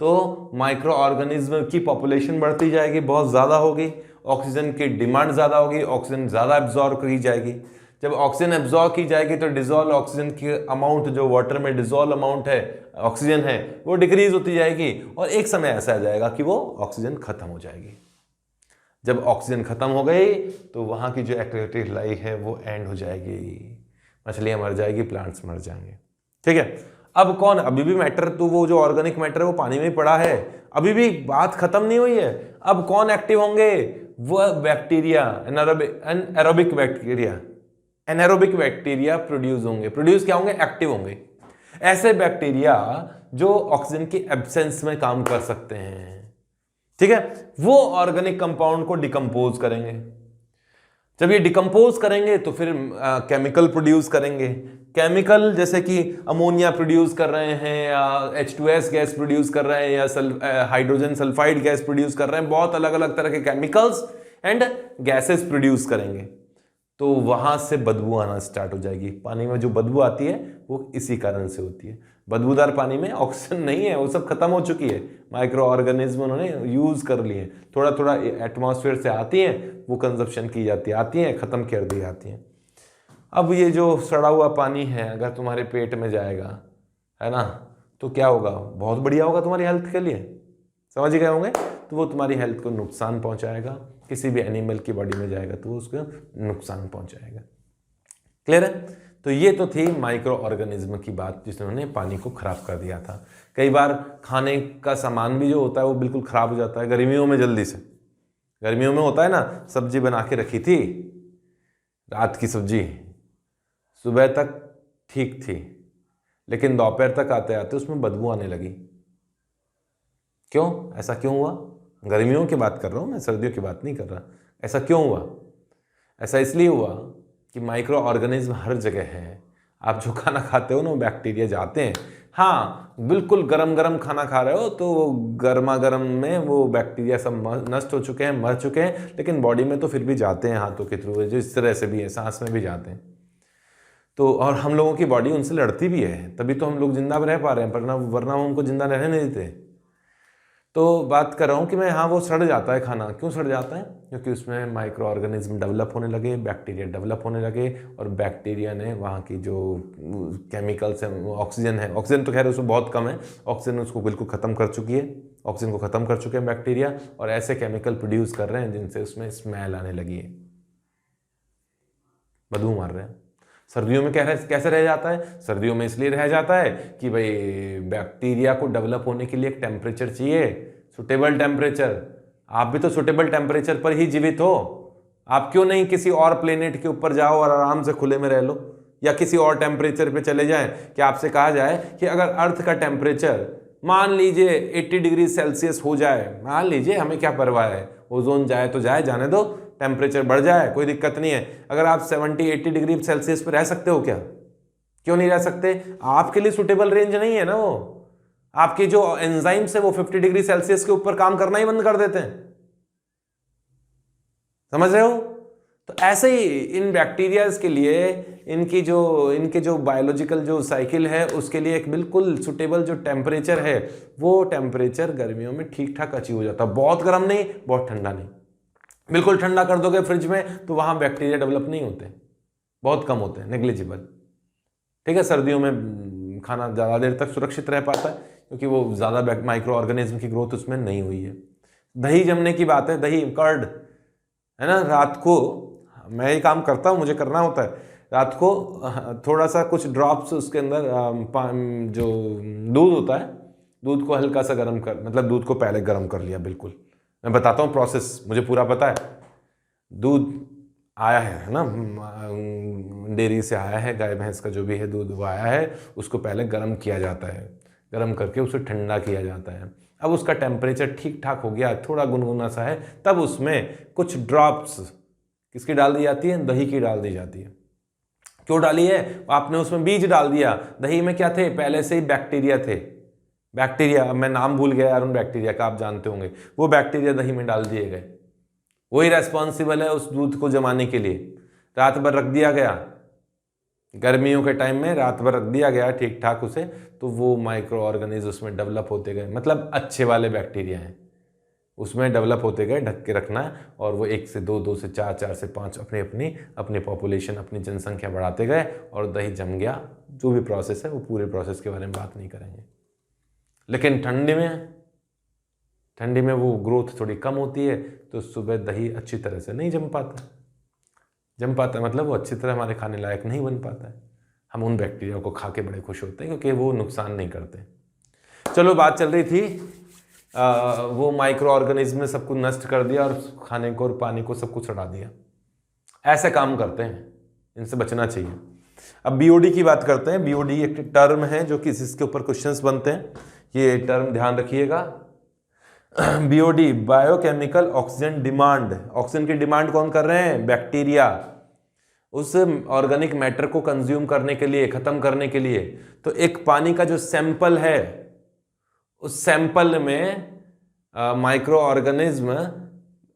Speaker 1: तो माइक्रो ऑर्गेनिज्म की पॉपुलेशन बढ़ती जाएगी, बहुत ज़्यादा होगी, ऑक्सीजन की डिमांड ज़्यादा होगी, ऑक्सीजन ज़्यादा एब्जॉर्ब की जाएगी। जब ऑक्सीजन एब्जॉर्ब की जाएगी तो डिजोल्व ऑक्सीजन की अमाउंट, जो वाटर में डिजोल्व अमाउंट है ऑक्सीजन है, वो डिक्रीज होती जाएगी और एक समय ऐसा आ जाएगा कि वो ऑक्सीजन खत्म हो जाएगी। जब ऑक्सीजन खत्म हो गई तो वहाँ की जो एक्वेटिक लाइफ है वो एंड हो जाएगी, मछलियाँ मर जाएगी, प्लांट्स मर जाएंगे। ठीक है, अब कौन, अभी भी मैटर, तो वो जो ऑर्गेनिक मैटर है वो पानी में ही पड़ा है, अभी भी बात खत्म नहीं हुई है। अब कौन एक्टिव होंगे, वो bacteria, anaerobic bacteria, anaerobic bacteria produce होंगे। प्रोड्यूस क्या होंगे, एक्टिव होंगे। ऐसे बैक्टीरिया जो ऑक्सीजन की एब्सेंस में काम कर सकते हैं। ठीक है, वो ऑर्गेनिक कंपाउंड को डिकम्पोज करेंगे। जब ये डिकम्पोज करेंगे तो फिर केमिकल प्रोड्यूस करेंगे। केमिकल जैसे कि अमोनिया प्रोड्यूस कर रहे हैं या H2S गैस प्रोड्यूस कर रहे हैं या हाइड्रोजन सल्फाइड गैस प्रोड्यूस कर रहे हैं, बहुत अलग अलग तरह के केमिकल्स एंड गैसेस प्रोड्यूस करेंगे। तो वहां से बदबू आना स्टार्ट हो जाएगी। पानी में जो बदबू आती है वो इसी कारण से होती है। बदबूदार पानी में ऑक्सीजन नहीं है, वो सब खत्म हो चुकी है, माइक्रो ऑर्गेनिज्म उन्होंने यूज कर लिए, थोड़ा थोड़ा एटमॉस्फेयर से आती हैं, वो कंजप्शन की जाती है, आती हैं, खत्म कर दी जाती हैं। अब ये जो सड़ा हुआ पानी है अगर तुम्हारे पेट में जाएगा, है ना, तो क्या होगा, बहुत बढ़िया होगा तुम्हारी हेल्थ के लिए, समझ गए होंगे। तो वो तुम्हारी हेल्थ को नुकसान पहुंचाएगा, किसी भी एनिमल की बॉडी में जाएगा तो उसको नुकसान पहुंचाएगा। क्लियर है। तो ये तो थी माइक्रो ऑर्गेनिज्म की बात जिन्होंने पानी को खराब कर दिया था। कई बार खाने का सामान भी जो होता है वो बिल्कुल खराब हो जाता है गर्मियों में, जल्दी से। गर्मियों में होता है ना, सब्जी बना के रखी थी, रात की सब्जी, सुबह तक ठीक थी, लेकिन दोपहर तक आते आते उसमें बदबू आने लगी। क्यों, ऐसा क्यों हुआ? गर्मियों की बात कर रहा हूँ मैं, सर्दियों की बात नहीं कर रहा। ऐसा क्यों हुआ? ऐसा इसलिए हुआ कि माइक्रो ऑर्गेनिज्म हर जगह है। आप जो खाना खाते हो ना, वो बैक्टीरिया जाते हैं। हाँ, बिल्कुल गरम गरम खाना खा रहे हो तो वो गर्मा गर्म में वो बैक्टीरिया सब नष्ट हो चुके हैं, मर चुके हैं, लेकिन बॉडी में तो फिर भी जाते हैं हाथों के थ्रू, जो इस तरह से भी है, सांस में भी जाते हैं। तो और हम लोगों की बॉडी उनसे लड़ती भी है, तभी तो हम लोग जिंदा रह पा रहे हैं, वरना वो उनको जिंदा रहने नहीं देते। तो बात कर रहा हूँ कि मैं, हाँ, वो सड़ जाता है खाना। क्यों सड़ जाता है? क्योंकि उसमें माइक्रो ऑर्गेनिज्म डेवलप होने लगे, बैक्टीरिया डेवलप होने लगे, और बैक्टीरिया ने वहाँ की जो केमिकल्स हैं, ऑक्सीजन है, ऑक्सीजन तो खैर उसमें बहुत कम है, ऑक्सीजन उसको बिल्कुल ख़त्म कर चुकी है, ऑक्सीजन को ख़त्म कर चुके हैं बैक्टीरिया, और ऐसे केमिकल प्रोड्यूस कर रहे हैं जिनसे उसमें स्मेल आने लगी है, बदबू मार रहे हैं। सर्दियों में कैसे रह जाता है? सर्दियों में इसलिए रह जाता है कि भाई बैक्टीरिया को डेवलप होने के लिए एक टेम्परेचर चाहिए, सुटेबल टेम्परेचर। आप भी तो सुटेबल टेम्परेचर पर ही जीवित हो। आप क्यों नहीं किसी और प्लेनेट के ऊपर जाओ और आराम से खुले में रह लो, या किसी और टेम्परेचर पे चले जाएं कि आपसे कहा जाए कि अगर अर्थ का टेम्परेचर मान लीजिए 80 डिग्री सेल्सियस हो जाए, मान लीजिए, हमें क्या परवाह है, ओजोन जाए तो जाए, जाने दो, टेम्परेचर बढ़ जाए, कोई दिक्कत नहीं है। अगर आप 70-80 डिग्री सेल्सियस पर रह सकते हो क्या? क्यों नहीं रह सकते? आपके लिए सुटेबल रेंज नहीं है ना वो। आपके जो एंजाइम्स है वो 50 डिग्री सेल्सियस के ऊपर काम करना ही बंद कर देते हैं, समझ रहे हो? तो ऐसे ही इन बैक्टीरियाज के लिए इनके जो बायोलॉजिकल जो साइकिल है उसके लिए एक बिल्कुल सुटेबल जो टेम्परेचर है, वो टेम्परेचर गर्मियों में ठीक ठाक अचीव हो जाता है। बहुत गर्म नहीं, बहुत ठंडा नहीं। बिल्कुल ठंडा कर दोगे फ्रिज में तो वहाँ बैक्टीरिया डेवलप नहीं होते, बहुत कम होते हैं, नेग्लिजिबल। ठीक है, सर्दियों में खाना ज़्यादा देर तक सुरक्षित रह पाता है क्योंकि वो ज़्यादा माइक्रो ऑर्गेनिज्म की ग्रोथ उसमें नहीं हुई है। दही जमने की बात है, दही, कर्ड, है ना, रात को मैं ये काम करता हूँ, मुझे करना होता है, रात को थोड़ा सा कुछ ड्रॉप्स उसके अंदर जो दूध होता है, दूध को हल्का सा गर्म कर, मतलब दूध को पहले गर्म कर लिया, बिल्कुल मैं बताता हूँ प्रोसेस, मुझे पूरा पता है। दूध आया है ना, डेयरी से आया है, गाय भैंस का जो भी है दूध वो आया है, उसको पहले गर्म किया जाता है, गर्म करके उसे ठंडा किया जाता है। अब उसका टेम्परेचर ठीक ठाक हो गया, थोड़ा गुनगुना सा है, तब उसमें कुछ ड्रॉप्स किसकी डाल दी जाती है? दही की डाल दी जाती है। क्यों डाली है? आपने उसमें बीज डाल दिया। दही में क्या थे? पहले से ही बैक्टीरिया थे, बैक्टीरिया, अब मैं नाम भूल गया यार उन बैक्टीरिया का, आप जानते होंगे, वो बैक्टीरिया दही में डाल दिए गए, वही रेस्पॉन्सिबल है उस दूध को जमाने के लिए। रात भर रख दिया गया, गर्मियों के टाइम में रात भर रख दिया गया ठीक ठाक उसे, तो वो माइक्रो ऑर्गेनिज्म उसमें डेवलप होते गए, मतलब अच्छे वाले बैक्टीरिया हैं उसमें डेवलप होते गए, ढक के रखना है, और वो 1 से 2, 2 से 4, 4 से 5 अपनी पॉपुलेशन, अपनी जनसंख्या बढ़ाते गए और दही जम गया। जो भी प्रोसेस है वो पूरे प्रोसेस के बारे में बात नहीं करेंगे। लेकिन ठंडी में वो ग्रोथ थोड़ी कम होती है, तो सुबह दही अच्छी तरह से नहीं जम पाता मतलब वो अच्छी तरह हमारे खाने लायक नहीं बन पाता है। हम उन बैक्टीरिया को खा के बड़े खुश होते हैं क्योंकि वो नुकसान नहीं करते। चलो, बात चल रही थी वो माइक्रो ऑर्गेनिज्म ने सब कुछ नष्ट कर दिया और खाने को और पानी को सब कुछ सड़ा दिया। ऐसे काम करते हैं, इनसे बचना चाहिए। अब बीओडी की बात करते हैं। बीओडी एक टर्म है जो कि इसके ऊपर क्वेश्चंस बनते हैं, ये टर्म ध्यान रखिएगा। BOD, biochemical oxygen demand. Oxygen की डिमांड कौन कर रहे हैं? बैक्टीरिया, उस ऑर्गेनिक मैटर को कंज्यूम करने के लिए, खत्म करने के लिए। तो एक पानी का जो सैंपल है, उस सैंपल में माइक्रो ऑर्गेनिज्म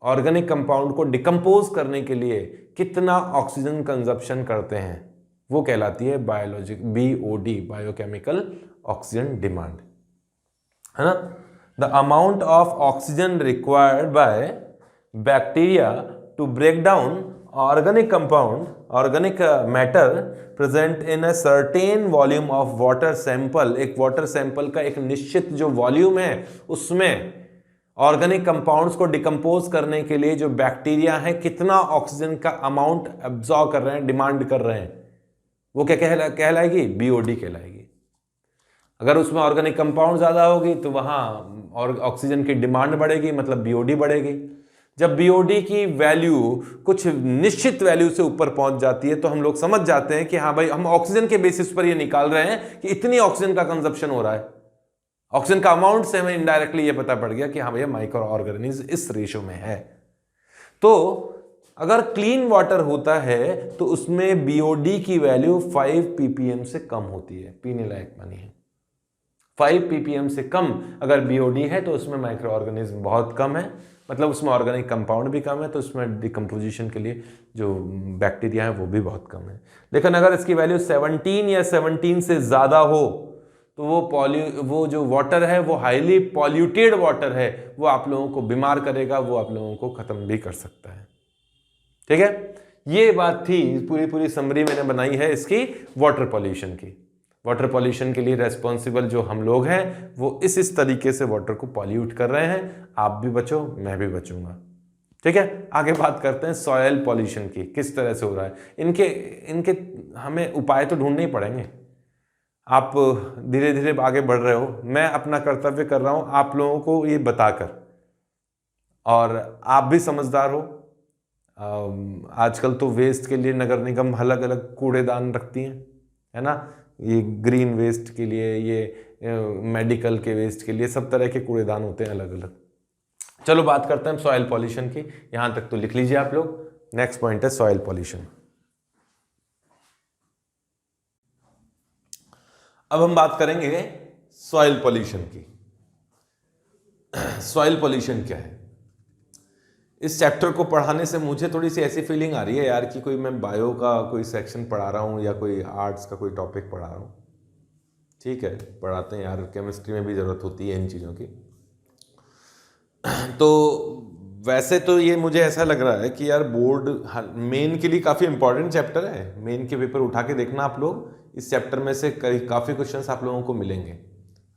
Speaker 1: ऑर्गेनिक कंपाउंड को डिकम्पोज करने के लिए कितना ऑक्सीजन कंजप्शन करते हैं, वो कहलाती है biologic BOD, biochemical oxygen demand, है ना। The amount of oxygen required by bacteria to break down organic compound, organic matter present in a certain volume of water sample. एक वाटर सैंपल का एक निश्चित जो वॉल्यूम है, उसमें ऑर्गेनिक कंपाउंड्स को डिकम्पोज करने के लिए जो बैक्टीरिया है कितना ऑक्सीजन का अमाउंट एब्जॉर्ब कर रहे हैं, डिमांड कर रहे हैं, वो क्या कहलाएगी? बीओडी कहलाएगी। अगर उसमें ऑर्गेनिक कंपाउंड ज्यादा होगी तो वहां और ऑक्सीजन की डिमांड बढ़ेगी, मतलब बीओडी बढ़ेगी। जब बीओडी की वैल्यू कुछ निश्चित वैल्यू से ऊपर पहुंच जाती है तो हम लोग समझ जाते हैं कि हाँ भाई, हम ऑक्सीजन के बेसिस पर ये निकाल रहे हैं कि इतनी ऑक्सीजन का कंजप्शन हो रहा है। ऑक्सीजन का अमाउंट से हमें इनडायरेक्टली ये पता पड़ गया कि हाँ भैया, माइक्रो ऑर्गेनिज्म इस रेशो में है। तो अगर क्लीन वाटर होता है तो उसमें बीओडी की वैल्यू 5 ppm से कम होती है, पीने लायक पानी है। 5 ppm से कम अगर बीओडी है तो उसमें माइक्रो ऑर्गेनिज्म बहुत कम है, मतलब उसमें ऑर्गेनिक कंपाउंड भी कम है, तो उसमें डिकम्पोजिशन के लिए जो बैक्टीरिया है वो भी बहुत कम है। लेकिन अगर इसकी वैल्यू 17 या 17 से ज़्यादा हो तो वो जो वाटर है वो हाईली पॉल्यूटेड वाटर है, वो आप लोगों को बीमार करेगा, वो आप लोगों को ख़त्म भी कर सकता है। ठीक है, ये बात थी, पूरी समरी मैंने बनाई है इसकी वाटर पॉल्यूशन की। वाटर पॉल्यूशन के लिए रेस्पॉन्सिबल जो हम लोग हैं वो इस तरीके से वाटर को पॉल्यूट कर रहे हैं। आप भी बचो, मैं भी बचूंगा। ठीक है, आगे बात करते हैं सॉयल पॉल्यूशन की, किस तरह से हो रहा है। इनके हमें उपाय तो ढूंढने ही पड़ेंगे। आप धीरे धीरे आगे बढ़ रहे हो, मैं अपना कर्तव्य कर रहा हूं आप लोगों को ये बताकर, और आप भी समझदार हो। आजकल तो वेस्ट के लिए नगर निगम अलग अलग कूड़ेदान रखती हैं, है ना। ये ग्रीन वेस्ट के लिए, ये मेडिकल के वेस्ट के लिए, सब तरह के कूड़ेदान होते हैं अलग अलग। चलो बात करते हैं सॉइल पॉल्यूशन की। यहां तक तो लिख लीजिए आप लोग। नेक्स्ट पॉइंट है सॉइल पॉल्यूशन। अब हम बात करेंगे सॉइल पॉल्यूशन की। सॉइल पॉल्यूशन क्या है? इस चैप्टर को पढ़ाने से मुझे थोड़ी सी ऐसी फीलिंग आ रही है यार कि कोई मैं बायो का कोई सेक्शन पढ़ा रहा हूँ या कोई आर्ट्स का कोई टॉपिक पढ़ा रहा हूँ। ठीक है, पढ़ाते हैं यार, केमिस्ट्री में भी ज़रूरत होती है इन चीज़ों की। तो वैसे तो ये मुझे ऐसा लग रहा है कि यार बोर्ड मेन के लिए काफ़ी इंपॉर्टेंट चैप्टर है। मेन के पेपर उठा के देखना आप लोग, इस चैप्टर में से काफ़ी क्वेश्चन आप लोगों को मिलेंगे।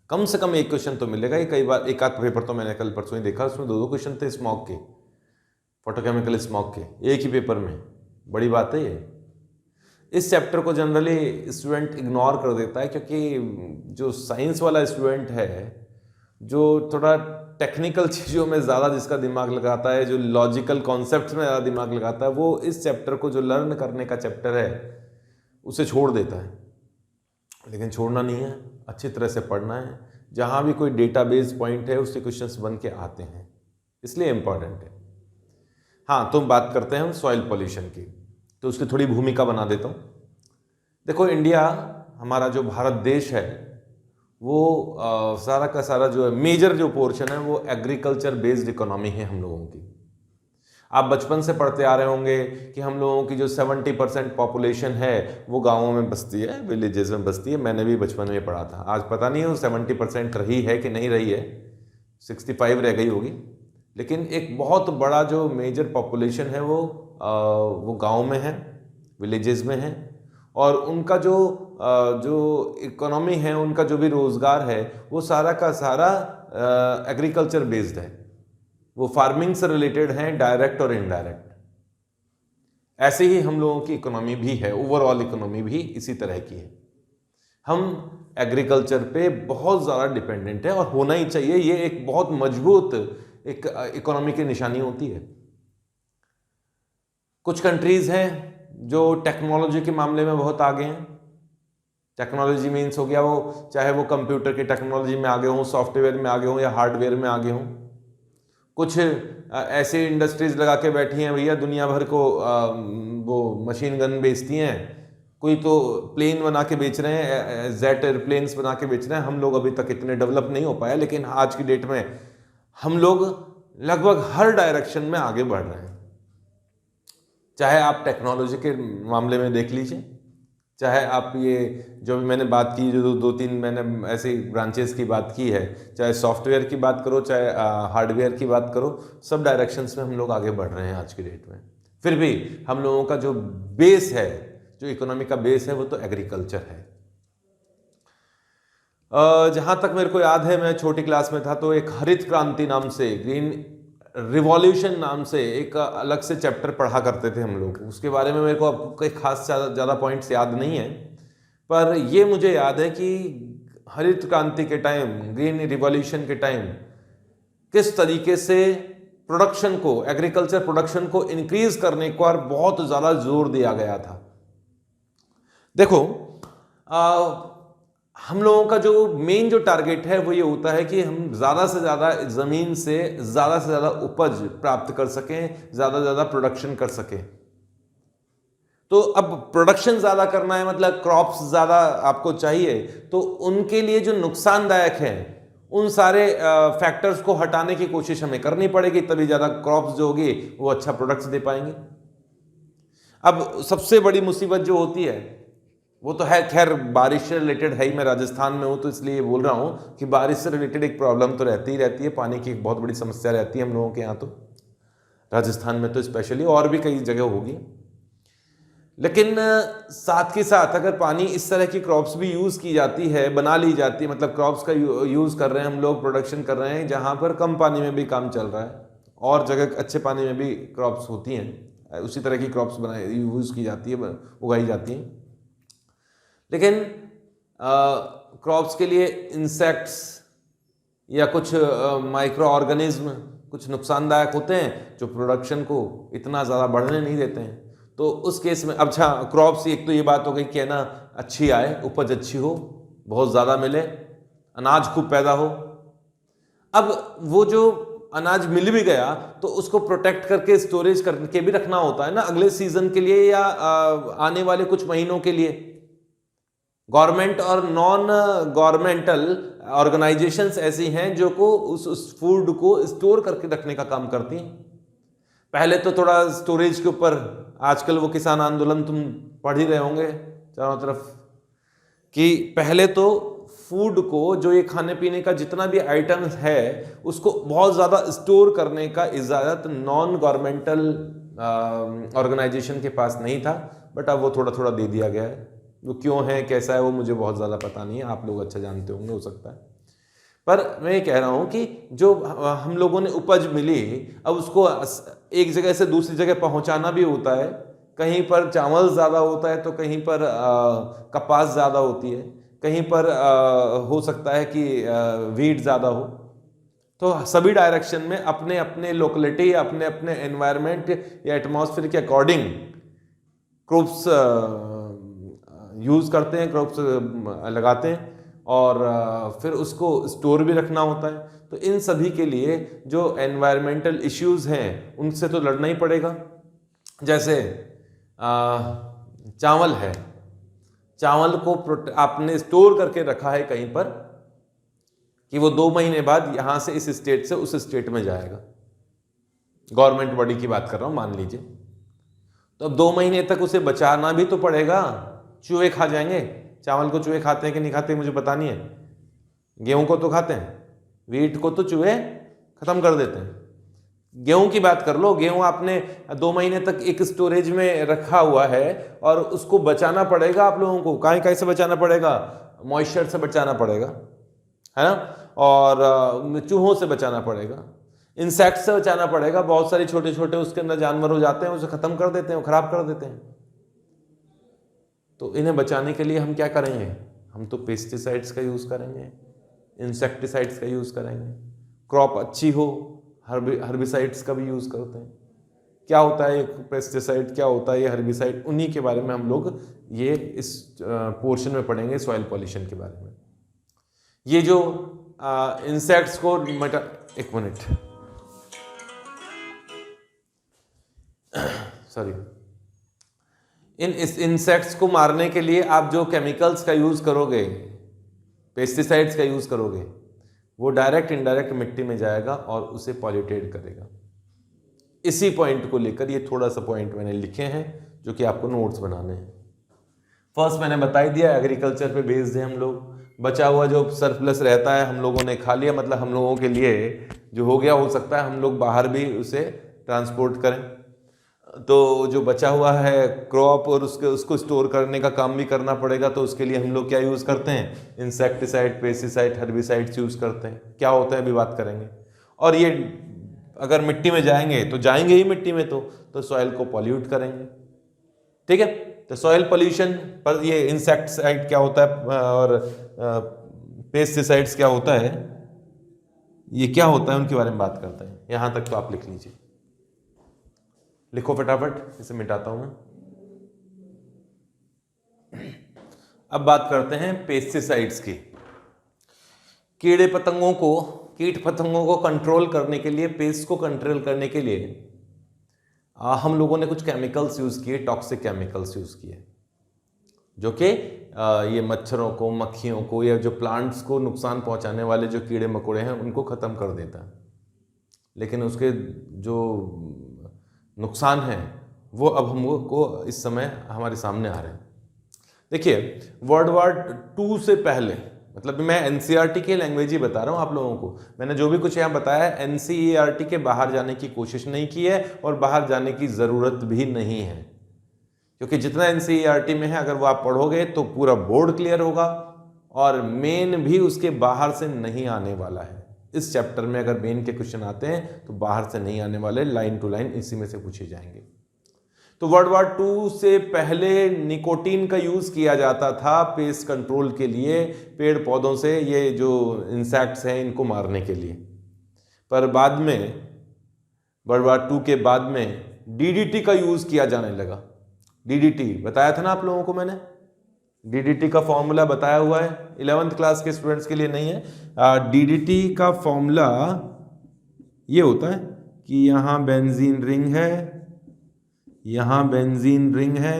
Speaker 1: कम से कम एक क्वेश्चन तो मिलेगा। ये कई बार एक आध पेपर तो मैंने कल परसों ही देखा, उसमें 2-2 क्वेश्चन थे स्मॉग के, फोटोकेमिकल स्मॉग के, एक ही पेपर में। बड़ी बात है ये। इस चैप्टर को जनरली स्टूडेंट इग्नोर कर देता है, क्योंकि जो साइंस वाला स्टूडेंट है, जो थोड़ा टेक्निकल चीज़ों में ज़्यादा जिसका दिमाग लगाता है, जो लॉजिकल कॉन्सेप्ट्स में ज़्यादा दिमाग लगाता है, वो इस चैप्टर को, जो लर्न करने का चैप्टर है, उसे छोड़ देता है। लेकिन छोड़ना नहीं है, अच्छी तरह से पढ़ना है। जहाँ भी कोई डेटाबेस पॉइंट है उससे क्वेश्चंस बन के आते हैं, इसलिए इम्पॉर्टेंट है। हाँ, तो बात करते हैं हम सॉइल पॉल्यूशन की, तो उसकी थोड़ी भूमिका बना देता हूँ। देखो, इंडिया, हमारा जो भारत देश है, वो सारा का सारा जो है मेजर जो पोर्शन है वो एग्रीकल्चर बेस्ड इकोनॉमी है हम लोगों की। आप बचपन से पढ़ते आ रहे होंगे कि हम लोगों की जो 70% पॉपुलेशन है वो गांवों में बसती है, विलेजेस में बसती है। मैंने भी बचपन में पढ़ा था, आज पता नहीं वो 70% रही है कि नहीं रही है, 65 रह गई होगी। लेकिन एक बहुत बड़ा जो मेजर पॉपुलेशन है वो गांव में है, विलेजेस में है। और उनका जो इकोनॉमी है, उनका जो भी रोजगार है वो सारा का सारा एग्रीकल्चर बेस्ड है। वो फार्मिंग से रिलेटेड हैं, डायरेक्ट और इनडायरेक्ट। ऐसे ही हम लोगों की इकोनॉमी भी है, ओवरऑल इकोनॉमी भी इसी तरह की है। हम एग्रीकल्चर पे बहुत ज़्यादा डिपेंडेंट है और होना ही चाहिए। ये एक बहुत मजबूत एक इकोनॉमी की निशानी होती है। कुछ कंट्रीज हैं जो टेक्नोलॉजी के मामले में बहुत आगे हैं। टेक्नोलॉजी मीन्स हो गया वो, चाहे वो कंप्यूटर की टेक्नोलॉजी में आगे हों, सॉफ्टवेयर में आगे हों या हार्डवेयर में आगे हों। कुछ ऐसी इंडस्ट्रीज लगा के बैठी हैं भैया, दुनिया भर को वो मशीन गन बेचती हैं। कोई तो प्लेन बना के बेच रहे हैं, जेट एयरप्लेन्स बना के बेच रहे हैं। हम लोग अभी तक इतने डेवलप नहीं हो पाए, लेकिन आज की डेट में हम लोग लगभग हर डायरेक्शन में आगे बढ़ रहे हैं। चाहे आप टेक्नोलॉजी के मामले में देख लीजिए, चाहे आप ये जो भी मैंने बात की, जो दो तीन मैंने ऐसी ब्रांचेस की बात की है, चाहे सॉफ्टवेयर की बात करो, चाहे हार्डवेयर की बात करो, सब डायरेक्शंस में हम लोग आगे बढ़ रहे हैं आज की डेट में। फिर भी हम लोगों का जो बेस है, जो इकोनॉमी का बेस है, वो तो एग्रीकल्चर है। जहां तक मेरे को याद है, मैं छोटी क्लास में था तो एक हरित क्रांति नाम से, ग्रीन रिवॉल्यूशन नाम से एक अलग से चैप्टर पढ़ा करते थे हम लोग। उसके बारे में मेरे को आपको कोई खास ज़्यादा पॉइंट्स याद नहीं है, पर ये मुझे याद है कि हरित क्रांति के टाइम, ग्रीन रिवॉल्यूशन के टाइम किस तरीके से प्रोडक्शन को, एग्रीकल्चर प्रोडक्शन को इंक्रीज करने पर बहुत ज़्यादा जोर दिया गया था। देखो, हम लोगों का जो मेन जो टारगेट है वो ये होता है कि हम ज़्यादा से ज़्यादा ज़मीन से ज़्यादा उपज प्राप्त कर सकें, ज़्यादा प्रोडक्शन कर सकें। तो अब प्रोडक्शन ज़्यादा करना है, मतलब क्रॉप्स ज़्यादा आपको चाहिए, तो उनके लिए जो नुकसानदायक है उन सारे फैक्टर्स को हटाने की कोशिश हमें करनी पड़ेगी, तभी ज़्यादा क्रॉप्स जो होगी वो अच्छा प्रोडक्ट्स दे पाएंगे। अब सबसे बड़ी मुसीबत जो होती है वो तो है, खैर बारिश से रिलेटेड है ही। मैं राजस्थान में हूँ तो इसलिए बोल रहा हूँ कि बारिश से रिलेटेड एक प्रॉब्लम तो रहती ही रहती है। पानी की एक बहुत बड़ी समस्या रहती है हम लोगों के यहाँ, तो राजस्थान में तो स्पेशली, और भी कई जगह होगी। लेकिन साथ के साथ अगर पानी इस तरह की क्रॉप्स भी यूज़ की जाती है, बना ली जाती है, मतलब क्रॉप्स का यूज़ कर रहे हैं हम लोग, प्रोडक्शन कर रहे हैं, जहाँ पर कम पानी में भी काम चल रहा है और जगह अच्छे पानी में भी क्रॉप्स होती हैं, उसी तरह की क्रॉप्स यूज़ की जाती है, उगाई जाती हैं। लेकिन क्रॉप्स के लिए इंसेक्ट्स या कुछ माइक्रो ऑर्गेनिज्म कुछ नुकसानदायक होते हैं जो प्रोडक्शन को इतना ज़्यादा बढ़ने नहीं देते हैं। तो उस केस में अब अच्छा, क्रॉप्स एक तो ये बात हो गई कि ना अच्छी आए, उपज अच्छी हो, बहुत ज़्यादा मिले, अनाज खूब पैदा हो। अब वो जो अनाज मिल भी गया तो उसको प्रोटेक्ट करके स्टोरेज करके भी रखना होता है ना, अगले सीजन के लिए या आने वाले कुछ महीनों के लिए। गवर्नमेंट और नॉन गवर्नमेंटल ऑर्गेनाइजेशंस ऐसी हैं जो को उस फूड को स्टोर करके रखने का काम करती हैं। पहले तो थोड़ा स्टोरेज के ऊपर, आजकल वो किसान आंदोलन तुम पढ़ ही रहे होंगे चारों तरफ, कि पहले तो फूड को, जो ये खाने पीने का जितना भी आइटम्स है, उसको बहुत ज़्यादा स्टोर करने का इजाज़त नॉन गवर्नमेंटल ऑर्गेनाइजेशन के पास नहीं था, बट अब वो थोड़ा थोड़ा दे दिया गया है। वो क्यों है, कैसा है, वो मुझे बहुत ज़्यादा पता नहीं है, आप लोग अच्छा जानते होंगे, हो सकता है। पर मैं ये कह रहा हूँ कि जो हम लोगों ने उपज मिली, अब उसको एक जगह से दूसरी जगह पहुँचाना भी होता है। कहीं पर चावल ज़्यादा होता है तो कहीं पर कपास ज़्यादा होती है, कहीं पर हो सकता है कि वीट ज़्यादा हो। तो सभी डायरेक्शन में अपने अपने लोकेलिटी, अपने अपने एनवायरनमेंट या एटमॉस्फेयर के अकॉर्डिंग क्रॉप्स यूज़ करते हैं, क्रॉप्स लगाते हैं, और फिर उसको स्टोर भी रखना होता है। तो इन सभी के लिए जो एनवायरमेंटल इश्यूज़ हैं उनसे तो लड़ना ही पड़ेगा। जैसे चावल है, चावल को आपने स्टोर करके रखा है कहीं पर, कि वो 2 महीने बाद यहाँ से इस स्टेट से उस स्टेट में जाएगा। गवर्नमेंट बॉडी की बात कर रहा हूँ, मान लीजिए। तो अब 2 महीने तक उसे बचाना भी तो पड़ेगा, चूहे खा जाएंगे। चावल को चूहे खाते हैं कि नहीं खाते मुझे पता नहीं है, गेहूं को तो खाते हैं, वीट को तो चूहे खत्म कर देते हैं। गेहूं की बात कर लो, गेहूं आपने 2 महीने तक एक स्टोरेज में रखा हुआ है और उसको बचाना पड़ेगा आप लोगों को। कहाँ से बचाना पड़ेगा? मॉइस्चर से बचाना पड़ेगा, है ना, और चूहों से बचाना पड़ेगा, इंसेक्ट से बचाना पड़ेगा। बहुत सारे छोटे छोटे उसके अंदर जानवर हो जाते हैं, उसे खत्म कर देते हैं, खराब कर देते हैं। तो इन्हें बचाने के लिए हम क्या करेंगे? हम तो पेस्टिसाइड्स का यूज करेंगे, इंसेक्टिसाइड्स का यूज करेंगे। क्रॉप अच्छी हो, हर्बिसाइड्स का भी यूज करते हैं। क्या होता है पेस्टिसाइड, क्या होता है ये हर्बिसाइड, उन्हीं के बारे में हम लोग ये इस पोर्शन में पढ़ेंगे, सॉइल पॉल्यूशन के बारे में। ये जो इंसेक्ट्स को एक मिनट, सॉरी, इन इंसेक्ट्स को मारने के लिए आप जो केमिकल्स का यूज करोगे, पेस्टिसाइड्स का यूज करोगे, वो डायरेक्ट इनडायरेक्ट मिट्टी में जाएगा और उसे पॉल्यूटेड करेगा। इसी पॉइंट को लेकर ये थोड़ा सा पॉइंट मैंने लिखे हैं जो कि आपको नोट्स बनाने हैं। फर्स्ट मैंने बता ही दिया, एग्रीकल्चर पे बेस्ड है हम लोग। बचा हुआ जो सरप्लस रहता है हम लोगों ने खा लिया, मतलब हम लोगों के लिए जो हो गया, हो सकता है हम लोग बाहर भी उसे ट्रांसपोर्ट करें। तो जो बचा हुआ है क्रॉप और उसको स्टोर करने का काम भी करना पड़ेगा। तो उसके लिए हम लोग क्या यूज़ करते हैं? इंसेक्टिसाइड, पेस्टिसाइड, हर्बिसाइड्स यूज़ करते हैं। क्या होता है अभी बात करेंगे। और ये अगर मिट्टी में जाएंगे तो जाएंगे ही मिट्टी में, तो सॉइल को पॉल्यूट करेंगे। ठीक है, तो सॉइल पोल्यूशन पर ये इंसेक्टिसाइड क्या होता है और पेस्टिसाइड्स क्या होता है, ये क्या होता है, उनके बारे में बात करते हैं। यहां तक तो आप लिख लीजिए, लिखो फटाफट, इसे मिटाता हूं मैं। अब बात करते हैं पेस्टिसाइड्स की। कीट पतंगों को कंट्रोल करने के लिए, पेस्ट को कंट्रोल करने के लिए हम लोगों ने कुछ केमिकल्स यूज किए, टॉक्सिक केमिकल्स यूज किए, जो कि ये मच्छरों को, मक्खियों को, या जो प्लांट्स को नुकसान पहुंचाने वाले जो कीड़े मकोड़े हैं उनको खत्म कर देता है। लेकिन उसके जो नुकसान हैं वो अब हमको इस समय हमारे सामने आ रहे हैं। देखिए, वर्ल्ड वॉर 2 से पहले, मतलब मैं एनसीईआरटी की लैंग्वेज ही बता रहा हूँ आप लोगों को। मैंने जो भी कुछ यहाँ बताया है एनसीईआरटी के बाहर जाने की कोशिश नहीं की है और बाहर जाने की ज़रूरत भी नहीं है, क्योंकि जितना एनसीईआरटी में है अगर वो आप पढ़ोगे तो पूरा बोर्ड क्लियर होगा और मेन भी उसके बाहर से नहीं आने वाला है। इस चैप्टर में अगर मेन के क्वेश्चन आते हैं तो बाहर से नहीं आने वाले, लाइन टू लाइन इसी में से पूछे जाएंगे। तो वर्ल्ड वॉर 2 से पहले निकोटीन का यूज किया जाता था पेस्ट कंट्रोल के लिए, पेड़ पौधों से ये जो इंसेक्ट्स हैं इनको मारने के लिए। पर बाद में वर्ल्ड वॉर 2 के बाद में डीडीटी का यूज किया जाने लगा। डीडीटी बताया था ना आप लोगों को मैंने, डीडीटी का फॉर्मूला बताया हुआ है, 11th क्लास के स्टूडेंट्स के लिए नहीं है। डीडीटी का फॉर्मूला ये होता है कि यहाँ बेंजीन रिंग है, यहाँ बेंजीन रिंग है,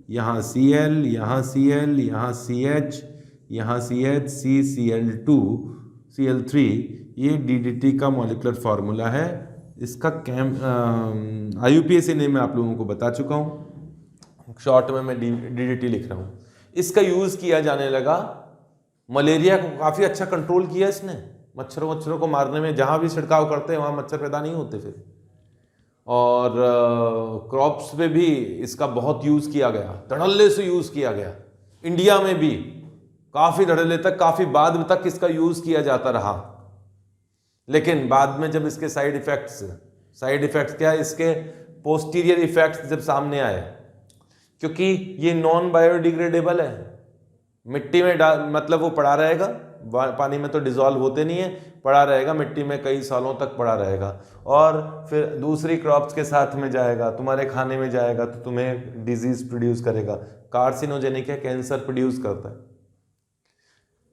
Speaker 1: यहाँ Cl, यहाँ Cl, यहाँ CH, यहाँ CH, CCl2, Cl3, ये DDT का मॉलिक्यूलर फार्मूला है। इसका IUPAC नेम मैं आप लोगों को बता चुका हूँ, शॉर्ट में मैं DDT लिख रहा हूँ। इसका यूज़ किया जाने लगा, मलेरिया को काफ़ी अच्छा कंट्रोल किया इसने, मच्छरों को मारने में। जहाँ भी छिड़काव करते हैं वहाँ मच्छर पैदा नहीं होते फिर। और क्रॉप्स पे भी इसका बहुत यूज़ किया गया, धड़ल्ले से यूज़ किया गया। इंडिया में भी काफ़ी धड़ल्ले तक, काफ़ी बाद तक इसका यूज़ किया जाता रहा। लेकिन बाद में जब इसके साइड इफ़ेक्ट्स क्या, इसके पोस्टीरियर इफ़ेक्ट्स जब सामने आए, क्योंकि ये नॉन बायोडिग्रेडेबल है, मिट्टी में मतलब वो पड़ा रहेगा, पानी में तो डिजॉल्व होते नहीं है, पड़ा रहेगा मिट्टी में, कई सालों तक पड़ा रहेगा और फिर दूसरी क्रॉप्स के साथ में जाएगा, तुम्हारे खाने में जाएगा तो तुम्हें डिजीज प्रोड्यूस करेगा, कार्सिनोजेनिक है, कैंसर प्रोड्यूस करता है।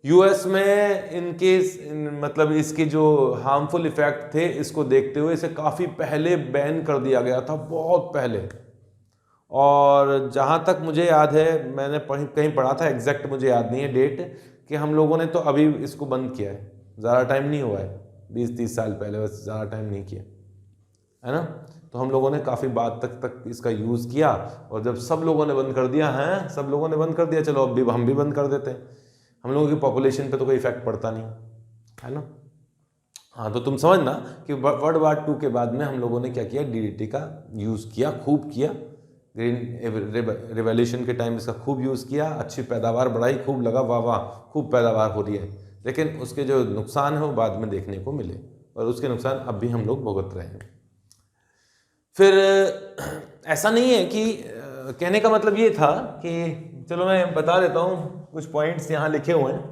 Speaker 1: यूएस में मतलब इसके जो हार्मफुल इफेक्ट थे, इसको देखते हुए इसे काफ़ी पहले बैन कर दिया गया था, बहुत पहले। और जहाँ तक मुझे याद है, मैंने कहीं पढ़ा था, एग्जैक्ट मुझे याद नहीं है डेट, कि हम लोगों ने तो अभी इसको बंद किया है। ज़्यादा टाइम नहीं हुआ है, 20-30 साल पहले, बस ज़्यादा टाइम नहीं किया है ना। तो हम लोगों ने काफ़ी बाद तक इसका यूज़ किया, और जब सब लोगों ने बंद कर दिया है, सब लोगों ने बंद कर दिया, चलो अब भी हम भी बंद कर देते हैं। हम लोगों की पॉपुलेशन पे तो कोई इफेक्ट पड़ता नहीं है ना। हाँ, तो तुम समझना कि वर्ल्ड वार 2 के बाद में हम लोगों ने क्या किया, DDT का यूज़ किया, खूब किया। ग्रीन रिवॉल्यूशन के टाइम इसका खूब यूज़ किया, अच्छी पैदावार बढ़ाई, खूब लगा, वाह वाह खूब पैदावार हो रही है। लेकिन उसके जो नुकसान है वो बाद में देखने को मिले, और उसके नुकसान अब भी हम लोग भुगत रहे हैं। फिर ऐसा नहीं है कि कहने का मतलब ये था कि चलो मैं बता देता हूँ, कुछ पॉइंट्स यहाँ लिखे हुए हैं।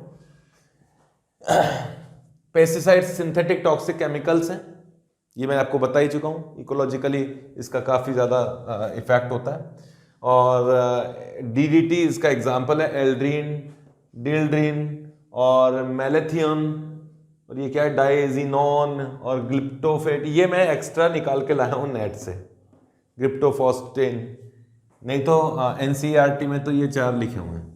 Speaker 1: पेस्टिसाइड्स सिंथेटिक टॉक्सिक केमिकल्स हैं, ये मैं आपको बता ही चुका हूँ। इकोलॉजिकली इसका काफ़ी ज़्यादा इफेक्ट होता है। और DDT इसका एग्जाम्पल है, एल्ड्रीन, डिल्ड्रीन और मेलेथियन, और ये क्या है, डाइजीनोन और ग्लिप्टोफेट। ये मैं एक्स्ट्रा निकाल के लाया हूँ नेट से, ग्लिप्टोफॉस्टेन, नहीं तो NCERT में तो ये 4 लिखे हुए हैं,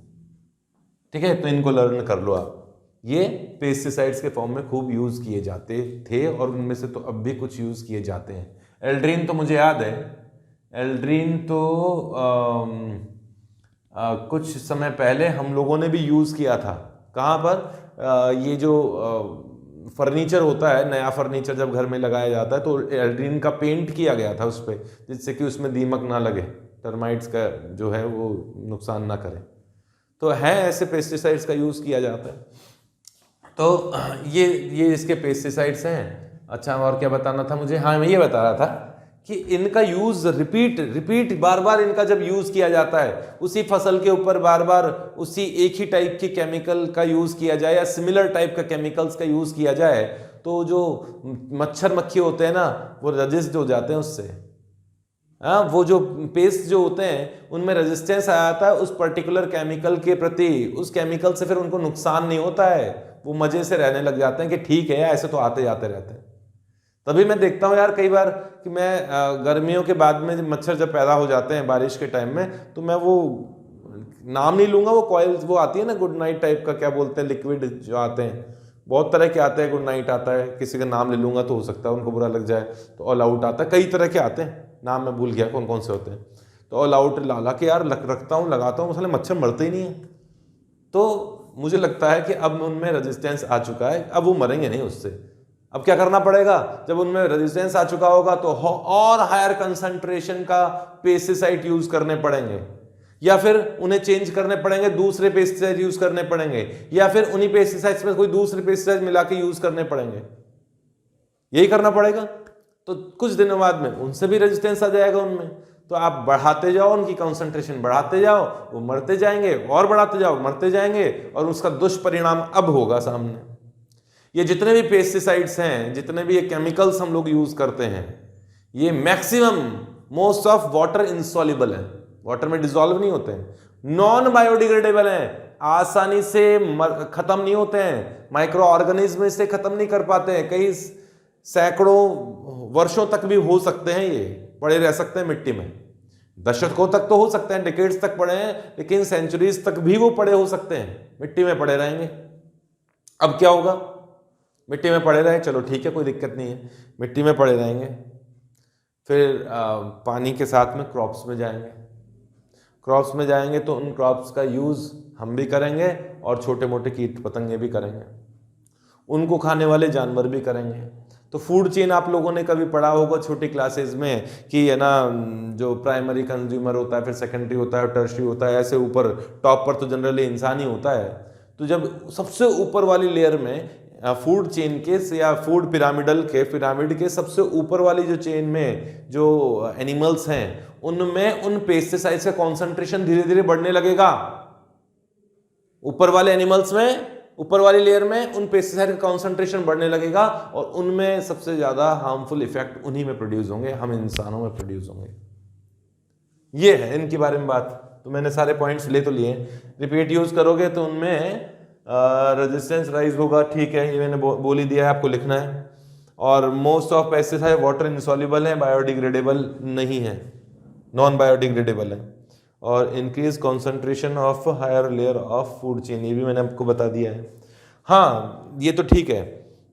Speaker 1: ठीक है। तो इनको लर्न कर लो आप। ये पेस्टिसाइड्स के फॉर्म में खूब यूज़ किए जाते थे, और उनमें से तो अब भी कुछ यूज़ किए जाते हैं। एल्ड्रीन तो मुझे याद है, एल्ड्रीन तो कुछ समय पहले हम लोगों ने भी यूज़ किया था। कहाँ पर? ये जो फर्नीचर होता है, नया फर्नीचर जब घर में लगाया जाता है, तो एल्ड्रीन का पेंट किया गया था उस पर, जिससे कि उसमें दीमक ना लगे, टर्माइट्स का जो है वो नुकसान ना करे। तो है ऐसे पेस्टिसाइड्स का यूज़ किया जाता है। तो ये इसके पेस्टिसाइड्स हैं। अच्छा, और क्या बताना था मुझे? हाँ, मैं ये बता रहा था कि इनका यूज़ रिपीट बार बार इनका जब यूज़ किया जाता है, उसी फसल के ऊपर बार बार उसी एक ही टाइप के केमिकल का यूज़ किया जाए, या सिमिलर टाइप का केमिकल्स का यूज़ किया जाए, तो जो मच्छर मक्खी होते हैं ना, वो रजिस्ट हो जाते हैं उससे। हाँ, वो जो पेस्ट जो होते हैं उनमें रेजिस्टेंस आ जाता है उस पर्टिकुलर केमिकल के प्रति। उस केमिकल से फिर उनको नुकसान नहीं होता है, वो मजे से रहने लग जाते हैं कि ठीक है ऐसे तो आते जाते रहते हैं। तभी मैं देखता हूँ यार कई बार कि मैं गर्मियों के बाद में मच्छर जब पैदा हो जाते हैं बारिश के टाइम में, तो मैं वो नाम नहीं लूंगा, वो कॉइल्स वो आती है ना गुड नाइट टाइप का, क्या बोलते हैं, लिक्विड जो आते हैं, बहुत तरह के आते हैं। गुड नाइट आता है, किसी का नाम ले लूंगा तो हो सकता है उनको बुरा लग जाए, तो ऑल आउट आता है, कई तरह के आते हैं, नाम मैं भूल गया कौन कौन से होते हैं। तो ऑल आउट ला के यार रखता हूँ, लगाता हूँ, मसले मच्छर मरते ही नहीं है। तो मुझे लगता है कि अब उनमें रेजिस्टेंस आ चुका है, अब वो मरेंगे नहीं उससे। अब क्या करना पड़ेगा, जब उनमें रेजिस्टेंस आ चुका होगा तो और हायर कंसंट्रेशन का पेस्टिसाइड यूज करने पड़ेंगे, या फिर उन्हें चेंज करने पड़ेंगे, दूसरे पेस्टिसाइड यूज करने पड़ेंगे, या फिर उन्हीं पेस्टिसाइड्स में कोई दूसरे पेस्टिसाइड मिला के यूज करने पड़ेंगे। यही करना पड़ेगा। तो कुछ दिनों बाद में उनसे भी रेजिस्टेंस आ जाएगा उनमें, तो आप बढ़ाते जाओ, उनकी कंसंट्रेशन बढ़ाते जाओ, वो मरते जाएंगे, और बढ़ाते जाओ, मरते जाएंगे, और उसका दुष्परिणाम अब होगा सामने। ये जितने भी पेस्टिसाइड्स हैं, जितने भी ये केमिकल्स हम लोग यूज करते हैं, ये maximum most of water insoluble है, वाटर में डिसॉल्व नहीं होते हैं, नॉन बायोडिग्रेडेबल हैं, आसानी से खत्म नहीं होते हैं, माइक्रो ऑर्गेनिज्म इसे खत्म नहीं कर पाते हैं, कई सैकड़ों वर्षों तक भी हो सकते हैं, ये पड़े रह सकते हैं मिट्टी में, दशकों तक तो हो सकते हैं, डिकेड्स तक पड़े हैं, लेकिन सेंचुरीज तक भी वो पड़े हो सकते हैं, मिट्टी में पड़े रहेंगे। अब क्या होगा, मिट्टी में पड़े रहे, चलो ठीक है कोई दिक्कत नहीं है, मिट्टी में पड़े रहेंगे, फिर पानी के साथ में क्रॉप्स में जाएंगे, क्रॉप्स में जाएंगे तो उन क्रॉप्स का यूज़ हम भी करेंगे और छोटे मोटे कीट पतंगे भी करेंगे, उनको खाने वाले जानवर भी करेंगे। तो फूड चेन आप लोगों ने कभी पढ़ा होगा छोटी क्लासेस में कि है ना, जो प्राइमरी कंज्यूमर होता है, फिर सेकेंडरी होता है, टर्शरी होता है, ऐसे ऊपर टॉप पर तो जनरली इंसान ही होता है। तो जब सबसे ऊपर वाली लेयर में फूड चेन के या फूड पिरामिड के सबसे ऊपर वाली जो चेन में जो एनिमल्स हैं, उनमें उन पेस्टिसाइड्स का कॉन्सेंट्रेशन धीरे धीरे बढ़ने लगेगा। ऊपर वाले एनिमल्स में, ऊपर वाली लेयर में उन पेस्टिसाइड का कॉन्सेंट्रेशन बढ़ने लगेगा, और उनमें सबसे ज्यादा हार्मफुल इफेक्ट उन्हीं में प्रोड्यूस होंगे, हम इंसानों में प्रोड्यूस होंगे। ये है इनके बारे में बात। तो मैंने सारे पॉइंट्स ले तो लिए, रिपीट यूज करोगे तो उनमें रेजिस्टेंस राइज होगा, ठीक है, ये मैंने बोल ही दिया है, आपको लिखना है। और most of pesticide water insoluble है, बायोडिग्रेडेबल नहीं है, नॉन बायोडिग्रेडेबल है। और increase concentration of higher layer of food chain, ये भी मैंने आपको बता दिया है। हाँ, ये तो ठीक है,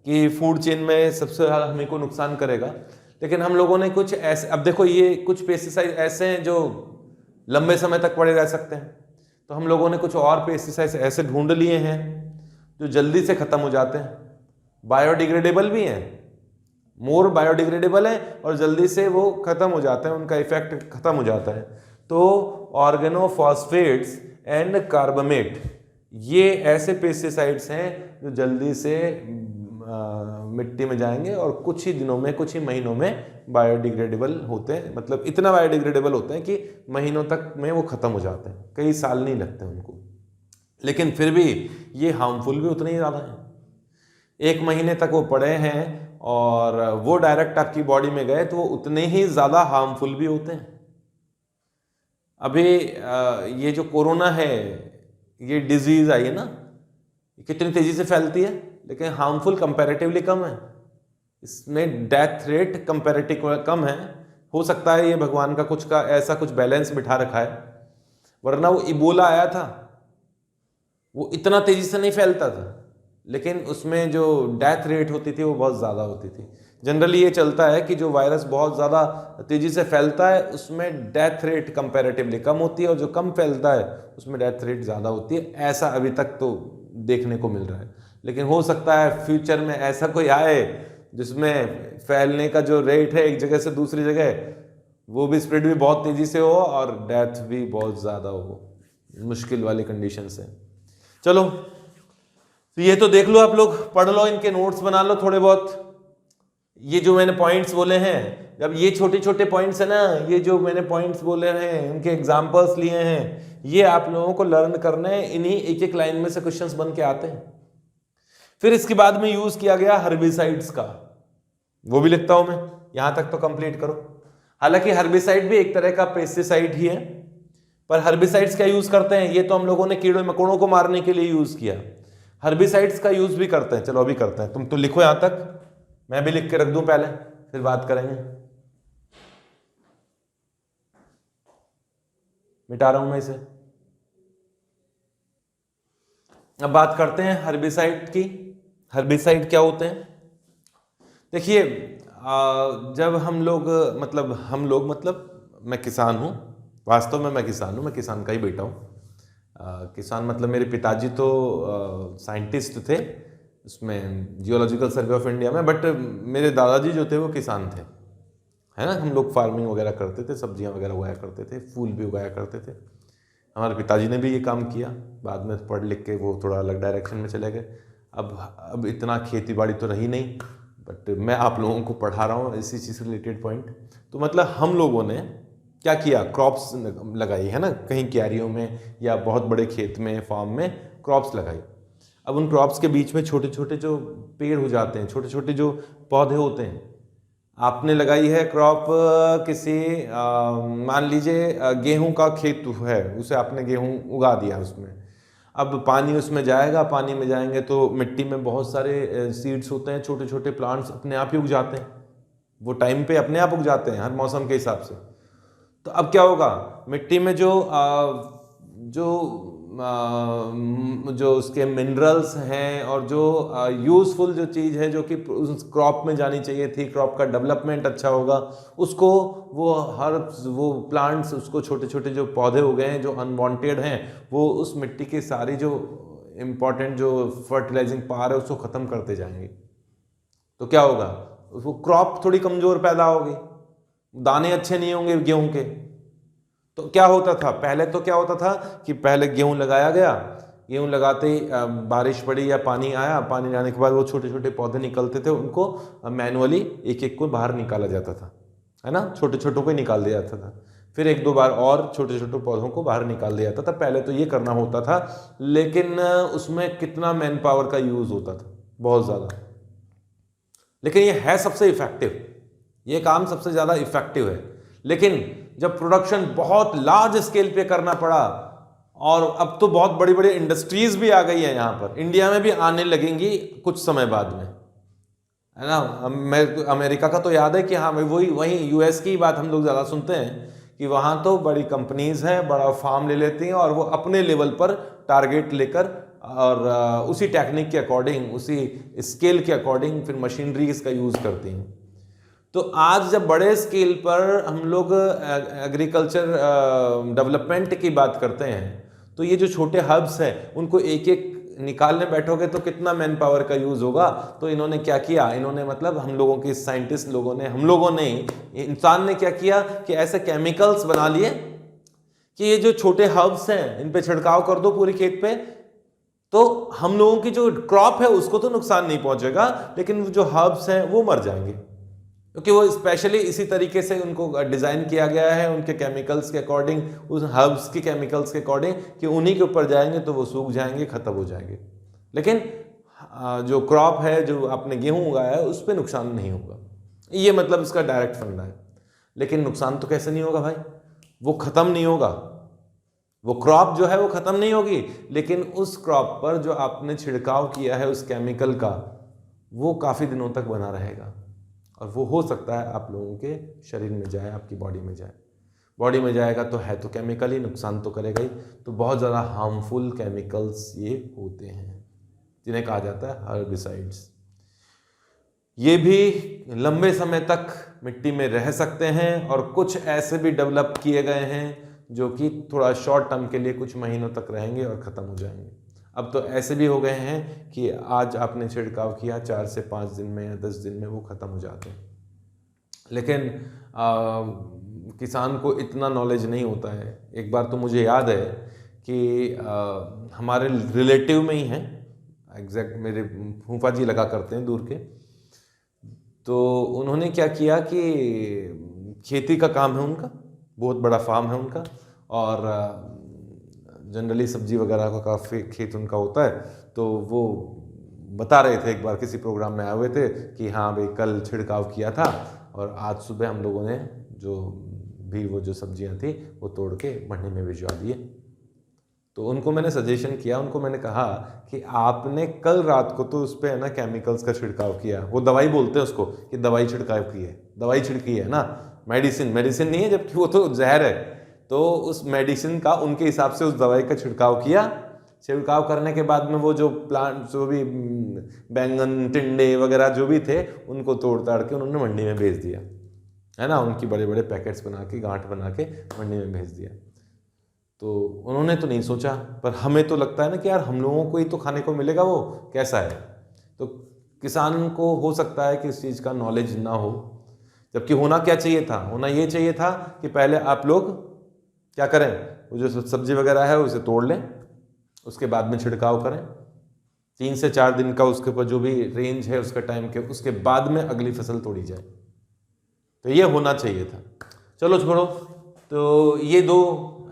Speaker 1: कि फूड चेन में सबसे ज़्यादा हमें को नुकसान करेगा, लेकिन हम लोगों ने कुछ ऐसे, अब देखो ये कुछ पेस्टिसाइड ऐसे हैं जो लंबे समय तक पड़े रह सकते हैं, तो हम लोगों ने कुछ और पेस्टिसाइड ऐसे ढूंढ लिए हैं जो जल्दी से ख़त्म हो जाते हैं, बायोडिग्रेडेबल भी हैं, मोर बायोडिग्रेडेबल है और जल्दी से वो ख़त्म हो जाते हैं, उनका इफेक्ट ख़त्म हो जाता है। तो ऑर्गेनोफॉस्फेट्स एंड कार्बामेट ये ऐसे पेस्टिसाइड्स हैं जो जल्दी से मिट्टी में जाएंगे और कुछ ही दिनों में, कुछ ही महीनों में बायोडिग्रेडेबल होते हैं, मतलब इतना बायोडिग्रेडेबल होते हैं कि महीनों तक में वो ख़त्म हो जाते हैं, कई साल नहीं लगते उनको। लेकिन फिर भी ये हार्मफुल भी उतने ही ज़्यादा हैं, 1 महीने तक वो पड़े हैं और वो डायरेक्ट आपकी बॉडी में गए तो वो उतने ही ज़्यादा हार्मफुल भी होते हैं। अभी ये जो कोरोना है, ये डिजीज़ आई है ना, कितनी तेज़ी से फैलती है, लेकिन हार्मफुल कंपैरेटिवली कम है, इसमें डेथ रेट कंपैरेटिव कम है। हो सकता है ये भगवान का कुछ का ऐसा कुछ बैलेंस बिठा रखा है, वरना वो इबोला आया था, वो इतना तेज़ी से नहीं फैलता था, लेकिन उसमें जो डेथ रेट होती थी वो बहुत ज़्यादा होती थी। जनरली ये चलता है कि जो वायरस बहुत ज़्यादा तेज़ी से फैलता है उसमें डेथ रेट कंपैरेटिवली कम होती है और जो कम फैलता है उसमें डेथ रेट ज़्यादा होती है, ऐसा अभी तक तो देखने को मिल रहा है। लेकिन हो सकता है फ्यूचर में ऐसा कोई आए जिसमें फैलने का जो रेट है एक जगह से दूसरी जगह, वो भी स्प्रेड भी बहुत तेज़ी से हो और डेथ भी बहुत ज़्यादा हो, मुश्किल वाली कंडीशन से। चलो तो ये तो देख लो, आप लोग पढ़ लो, इनके नोट्स बना लो थोड़े बहुत। ये जो मैंने पॉइंट्स बोले हैं, जब ये छोटे छोटे पॉइंट्स है ना, ये जो मैंने पॉइंट्स बोले हैं उनके एग्जाम्पल्स लिए हैं, ये आप लोगों को लर्न करने हैं, इन्हीं एक एक लाइन में से क्वेश्चंस बन के आते हैं। फिर इसके बाद में यूज किया गया हर्बिसाइड्स का, वो भी लिखता हूं मैं, यहां तक तो कंप्लीट करो। हालांकि हर्बिसाइड भी एक तरह का पेस्टिसाइड ही है, पर हर्बिसाइड्स क्या यूज करते हैं, ये तो हम लोगों ने कीड़े मकोड़ों को मारने के लिए यूज किया, हर्बिसाइड्स का यूज भी करते हैं। चलो अभी करते हैं, तुम तो लिखो यहां तक, मैं भी लिख के रख दूं पहले, फिर बात करेंगे। मिटा रहा हूं मैं इसे। अब बात करते हैं हर्बिसाइड की। हर्बिसाइड क्या होते हैं? देखिए, जब हम लोग मतलब मैं किसान हूं, वास्तव में मैं किसान हूं, मैं किसान का ही बेटा हूं। किसान मतलब मेरे पिताजी तो साइंटिस्ट थे उसमें, जियोलॉजिकल सर्वे ऑफ इंडिया में, बट मेरे दादाजी जो थे वो किसान थे, है ना। हम लोग फार्मिंग वगैरह करते थे, सब्जियां वगैरह उगाया करते थे, फूल भी उगाया करते थे। हमारे पिताजी ने भी ये काम किया, बाद में पढ़ लिख के वो थोड़ा अलग डायरेक्शन में चले गए। अब इतना खेती बाड़ी तो रही नहीं, बट मैं आप लोगों को पढ़ा रहा हूँ इसी चीज़ से रिलेटेड पॉइंट। तो मतलब हम लोगों ने क्या किया, क्रॉप्स लगाई, है ना, कहीं क्यारियों में या बहुत बड़े खेत में, फार्म में क्रॉप्स लगाई। अब उन क्रॉप्स के बीच में छोटे छोटे जो पेड़ हो जाते हैं, छोटे छोटे जो पौधे होते हैं, आपने लगाई है क्रॉप किसी मान लीजिए गेहूं का खेत है, उसे आपने गेहूं उगा दिया उसमें। अब पानी उसमें जाएगा, पानी में जाएंगे तो मिट्टी में बहुत सारे सीड्स होते हैं, छोटे छोटे प्लांट्स अपने आप ही उग जाते हैं, वो टाइम पे अपने आप उग जाते हैं हर मौसम के हिसाब से। तो अब क्या होगा, मिट्टी में जो उसके मिनरल्स हैं और जो यूज़फुल जो चीज़ है जो कि उस क्रॉप में जानी चाहिए थी, क्रॉप का डेवलपमेंट अच्छा होगा, उसको वो प्लांट्स, उसको छोटे छोटे जो पौधे हो गए हैं जो अनवांटेड हैं, वो उस मिट्टी की सारी जो इम्पॉर्टेंट जो फर्टिलाइजिंग पावर है उसको ख़त्म करते जाएंगे। तो क्या होगा, वो क्रॉप थोड़ी कमज़ोर पैदा होगी, दाने अच्छे नहीं होंगे गेहूं के। तो क्या होता था पहले, तो क्या होता था कि पहले गेहूं लगाया गया, गेहूं लगाते ही बारिश पड़ी या पानी आया, पानी आने के बाद वो छोटे छोटे पौधे निकलते थे, उनको मैनुअली एक एक को बाहर निकाला जाता था, है ना, छोटे छोटों को ही निकाल दिया जाता था। फिर 1-2 बार और छोटे छोटे पौधों को बाहर निकाल दिया जाता था। पहले तो ये करना होता था, लेकिन उसमें कितना मैन पावर का यूज होता था, बहुत ज़्यादा। लेकिन ये है सबसे इफेक्टिव, ये काम सबसे ज़्यादा इफेक्टिव है। लेकिन जब प्रोडक्शन बहुत लार्ज स्केल पे करना पड़ा, और अब तो बहुत बड़ी बड़ी इंडस्ट्रीज भी आ गई है यहाँ पर, इंडिया में भी आने लगेंगी कुछ समय बाद में, है ना। अमेरिका का तो याद है कि हाँ वही यूएस की बात हम लोग ज़्यादा सुनते हैं कि वहाँ तो बड़ी कंपनीज हैं, बड़ा फार्म ले लेती हैं और वो अपने लेवल पर टारगेट लेकर और उसी टेक्निक के अकॉर्डिंग, उसी स्केल के अकॉर्डिंग फिर मशीनरीज का यूज़ करती हैं। तो आज जब बड़े स्केल पर हम लोग एग्रीकल्चर डेवलपमेंट की बात करते हैं, तो ये जो छोटे हब्स हैं उनको एक एक निकालने बैठोगे तो कितना मैन पावर का यूज़ होगा। तो इन्होंने क्या किया, इन्होंने मतलब हम लोगों के साइंटिस्ट लोगों ने, हम लोगों ने, इंसान ने क्या किया कि ऐसे केमिकल्स बना लिए कि ये जो छोटे हब्स हैं इन पे छिड़काव कर दो पूरे खेत पे, तो हम लोगों की जो क्रॉप है उसको तो नुकसान नहीं पहुंचेगा, लेकिन जो हर्ब्स हैं वो मर जाएंगे, क्योंकि वो स्पेशली इसी तरीके से उनको डिजाइन किया गया है उनके केमिकल्स के अकॉर्डिंग, उस हर्ब्स की केमिकल्स के अकॉर्डिंग कि उन्हीं के ऊपर जाएंगे तो वो सूख जाएंगे, खत्म हो जाएंगे। लेकिन जो क्रॉप है, जो आपने गेहूं उगाया है, उस पर नुकसान नहीं होगा। ये मतलब इसका डायरेक्ट फंडा है। लेकिन नुकसान तो कैसे नहीं होगा भाई, वो खत्म नहीं होगा, वो क्रॉप जो है वो खत्म नहीं होगी, लेकिन उस क्रॉप पर जो आपने छिड़काव किया है उस केमिकल का, वो काफ़ी दिनों तक बना रहेगा, और वो हो सकता है आप लोगों के शरीर में जाए, आपकी बॉडी में जाए। बॉडी में जाएगा तो है तो केमिकल ही, नुकसान तो करेगा ही। तो बहुत ज़्यादा हार्मफुल केमिकल्स ये होते हैं जिन्हें कहा जाता है हर्बिसाइड्स। ये भी लंबे समय तक मिट्टी में रह सकते हैं, और कुछ ऐसे भी डेवलप किए गए हैं जो कि थोड़ा शॉर्ट टर्म के लिए कुछ महीनों तक रहेंगे और ख़त्म हो जाएंगे। अब तो ऐसे भी हो गए हैं कि आज आपने छिड़काव किया, 4 से 5 दिन में या 10 दिन में वो ख़त्म हो जाते हैं। लेकिन किसान को इतना नॉलेज नहीं होता है। एक बार तो मुझे याद है कि हमारे रिलेटिव में ही हैं, एग्जैक्ट मेरे फूफा जी लगा करते हैं दूर के, तो उन्होंने क्या किया कि खेती का काम है उनका, बहुत बड़ा फार्म है उनका, और जनरली सब्जी वगैरह का काफ़ी खेत उनका होता है। तो वो बता रहे थे, एक बार किसी प्रोग्राम में आए हुए थे कि हाँ भाई कल छिड़काव किया था और आज सुबह हम लोगों ने जो भी वो जो सब्जियां थी वो तोड़ के मंडी में भिजवा दिए। तो उनको मैंने सजेशन किया, उनको मैंने कहा कि आपने कल रात को तो उस पर है ना केमिकल्स का छिड़काव किया, वो दवाई बोलते हैं उसको कि दवाई छिड़काव की है, दवाई छिड़की है ना, मेडिसिन नहीं है, जबकि वो तो जहर है। तो उस मेडिसिन का उनके हिसाब से उस दवाई का छिड़काव किया। छिड़काव करने के बाद में वो जो प्लांट, जो भी बैंगन, टिंडे वगैरह जो भी थे, उनको तोड़ ताड़ के उन्होंने मंडी में भेज दिया, है ना, उनकी बड़े बड़े पैकेट्स बना के, गांठ बना के मंडी में भेज दिया। तो उन्होंने तो नहीं सोचा, पर हमें तो लगता है ना कि यार हम लोगों को ही तो खाने को मिलेगा, वो कैसा है। तो किसान को हो सकता है कि इस चीज़ का नॉलेज ना हो, जबकि होना क्या चाहिए था, होना ये चाहिए था कि पहले आप लोग क्या करें, वो जो सब्जी वगैरह है उसे तोड़ लें, उसके बाद में छिड़काव करें, 3 से 4 दिन का उसके ऊपर जो भी रेंज है उसका टाइम के, उसके बाद में अगली फसल तोड़ी जाए। तो ये होना चाहिए था। चलो छोड़ो। तो ये 2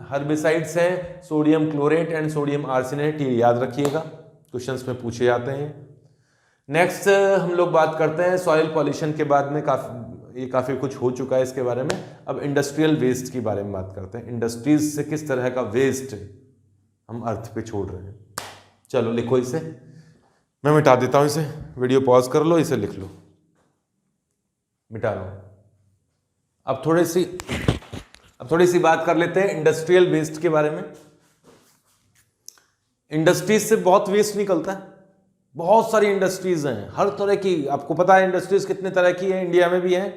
Speaker 1: हर्बिसाइड्स हैं, sodium chlorate and sodium arsenate, ये याद रखिएगा, क्वेश्चंस में पूछे जाते हैं। नेक्स्ट हम लोग बात करते हैं सॉइल पॉल्यूशन के बाद में, काफ़ी कुछ हो चुका है इसके बारे में। अब इंडस्ट्रियल वेस्ट के बारे में बात करते हैं, इंडस्ट्रीज से किस तरह का वेस्ट हम अर्थ पे छोड़ रहे हैं। चलो लिखो इसे, मैं मिटा देता हूँ इसे, वीडियो पॉज कर लो, इसे लिख लो, मिटा लो। अब थोड़ी सी बात कर लेते हैं इंडस्ट्रियल वेस्ट के बारे में। इंडस्ट्रीज से बहुत वेस्ट निकलता है, बहुत सारी इंडस्ट्रीज हैं, हर तरह की, आपको पता है इंडस्ट्रीज कितने तरह की है, इंडिया में भी है,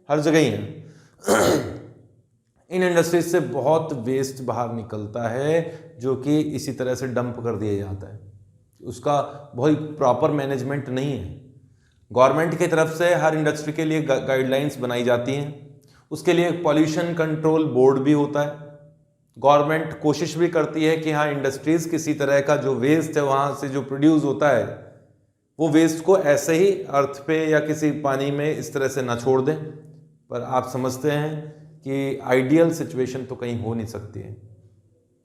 Speaker 1: हर जगह ही है। इन इंडस्ट्रीज से बहुत वेस्ट बाहर निकलता है जो कि इसी तरह से डंप कर दिया जाता है, उसका बहुत प्रॉपर मैनेजमेंट नहीं है। गवर्नमेंट की तरफ से हर इंडस्ट्री के लिए गाइडलाइंस बनाई जाती हैं, उसके लिए पॉल्यूशन कंट्रोल बोर्ड भी होता है। गवर्नमेंट कोशिश भी करती है कि हाँ इंडस्ट्रीज किसी तरह का जो वेस्ट है वहाँ से जो प्रोड्यूस होता है वो वेस्ट को ऐसे ही अर्थ पे या किसी पानी में इस तरह से ना छोड़ दें। पर आप समझते हैं कि आइडियल सिचुएशन तो कहीं हो नहीं सकती है,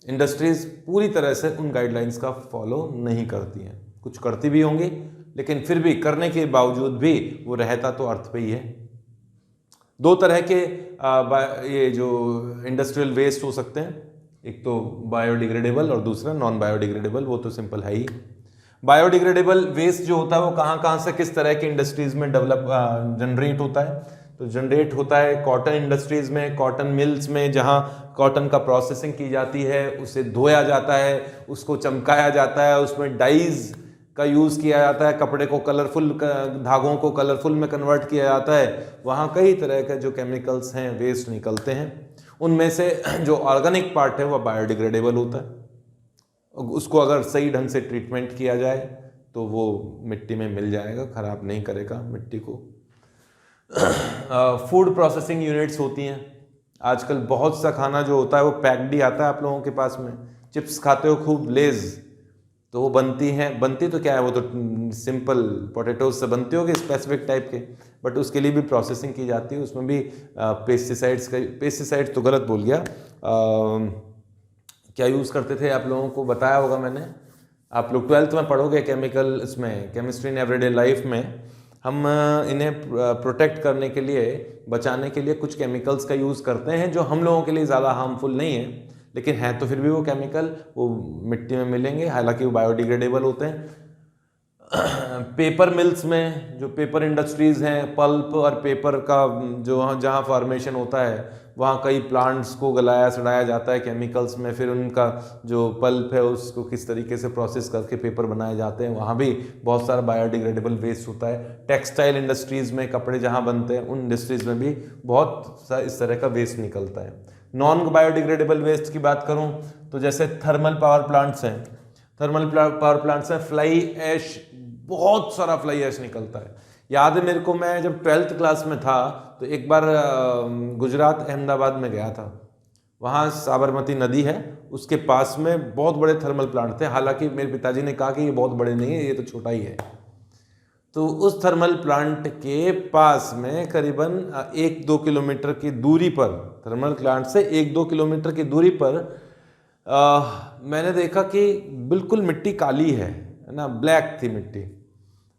Speaker 1: इंडस्ट्रीज पूरी तरह से उन गाइडलाइंस का फॉलो नहीं करती हैं, कुछ करती भी होंगी लेकिन फिर भी करने के बावजूद भी वो रहता तो अर्थ पे ही है। 2 तरह के ये जो इंडस्ट्रियल वेस्ट हो सकते हैं, एक तो बायोडिग्रेडेबल और दूसरा नॉन बायोडिग्रेडेबल, वो तो सिंपल है ही। बायोडिग्रेडेबल वेस्ट जो होता है वो कहाँ से किस तरह की इंडस्ट्रीज में जनरेट होता है। तो जनरेट होता है कॉटन इंडस्ट्रीज में, कॉटन मिल्स में, जहाँ कॉटन का प्रोसेसिंग की जाती है, उसे धोया जाता है, उसको चमकाया जाता है, उसमें डाइज का यूज़ किया जाता है, कपड़े को कलरफुल, धागों को कलरफुल में कन्वर्ट किया जाता है। वहाँ कई तरह के जो केमिकल्स हैं, वेस्ट निकलते हैं। उनमें से जो ऑर्गेनिक पार्ट है वह बायोडिग्रेडेबल होता है। उसको अगर सही ढंग से ट्रीटमेंट किया जाए तो वो मिट्टी में मिल जाएगा, ख़राब नहीं करेगा मिट्टी को। फूड प्रोसेसिंग यूनिट्स होती हैं। आजकल बहुत सा खाना जो होता है वो पैक्ड ही आता है आप लोगों के पास में। चिप्स खाते हो खूब, लेज, तो वो बनती तो क्या है, वो तो सिंपल पोटैटोज से बनती होगी, स्पेसिफिक टाइप के, बट उसके लिए भी प्रोसेसिंग की जाती है। उसमें भी पेस्टिसाइड्स तो गलत बोल गया, क्या यूज़ करते थे आप लोगों को बताया होगा मैंने, आप लोग 12th में पढ़ोगे केमिकल, इसमें केमिस्ट्री इन एवरीडे लाइफ में। हम इन्हें प्रोटेक्ट करने के लिए, बचाने के लिए कुछ केमिकल्स का यूज़ करते हैं जो हम लोगों के लिए ज़्यादा हार्मफुल नहीं है, लेकिन हैं तो फिर भी वो केमिकल वो मिट्टी में मिलेंगे, हालांकि वो बायोडिग्रेडेबल होते हैं। पेपर मिल्स में, जो पेपर इंडस्ट्रीज़ हैं, पल्प और पेपर का जो जहाँ फार्मेशन होता है वहाँ कई प्लांट्स को गलाया सड़ाया जाता है केमिकल्स में, फिर उनका जो पल्प है उसको किस तरीके से प्रोसेस करके पेपर बनाए जाते हैं, वहाँ भी बहुत सारा बायोडिग्रेडेबल वेस्ट होता है। टेक्सटाइल इंडस्ट्रीज़ में, कपड़े जहाँ बनते हैं उन इंडस्ट्रीज़ में भी बहुत सा इस तरह का वेस्ट निकलता है। नॉन बायोडिग्रेडेबल वेस्ट की बात करूं तो जैसे थर्मल पावर प्लांट्स हैं, फ्लाई ऐश, बहुत सारा फ्लाई ऐश निकलता है। याद है मेरे को, मैं जब 12th क्लास में था तो एक बार गुजरात अहमदाबाद में गया था। वहाँ साबरमती नदी है, उसके पास में बहुत बड़े थर्मल प्लांट थे। हालांकि मेरे पिताजी ने कहा कि ये बहुत बड़े नहीं है, ये तो छोटा ही है। तो उस थर्मल प्लांट के पास में करीबन 1-2 किलोमीटर की दूरी पर, थर्मल प्लांट से 1-2 किलोमीटर की दूरी पर मैंने देखा कि बिल्कुल मिट्टी काली है ना, ब्लैक थी मिट्टी,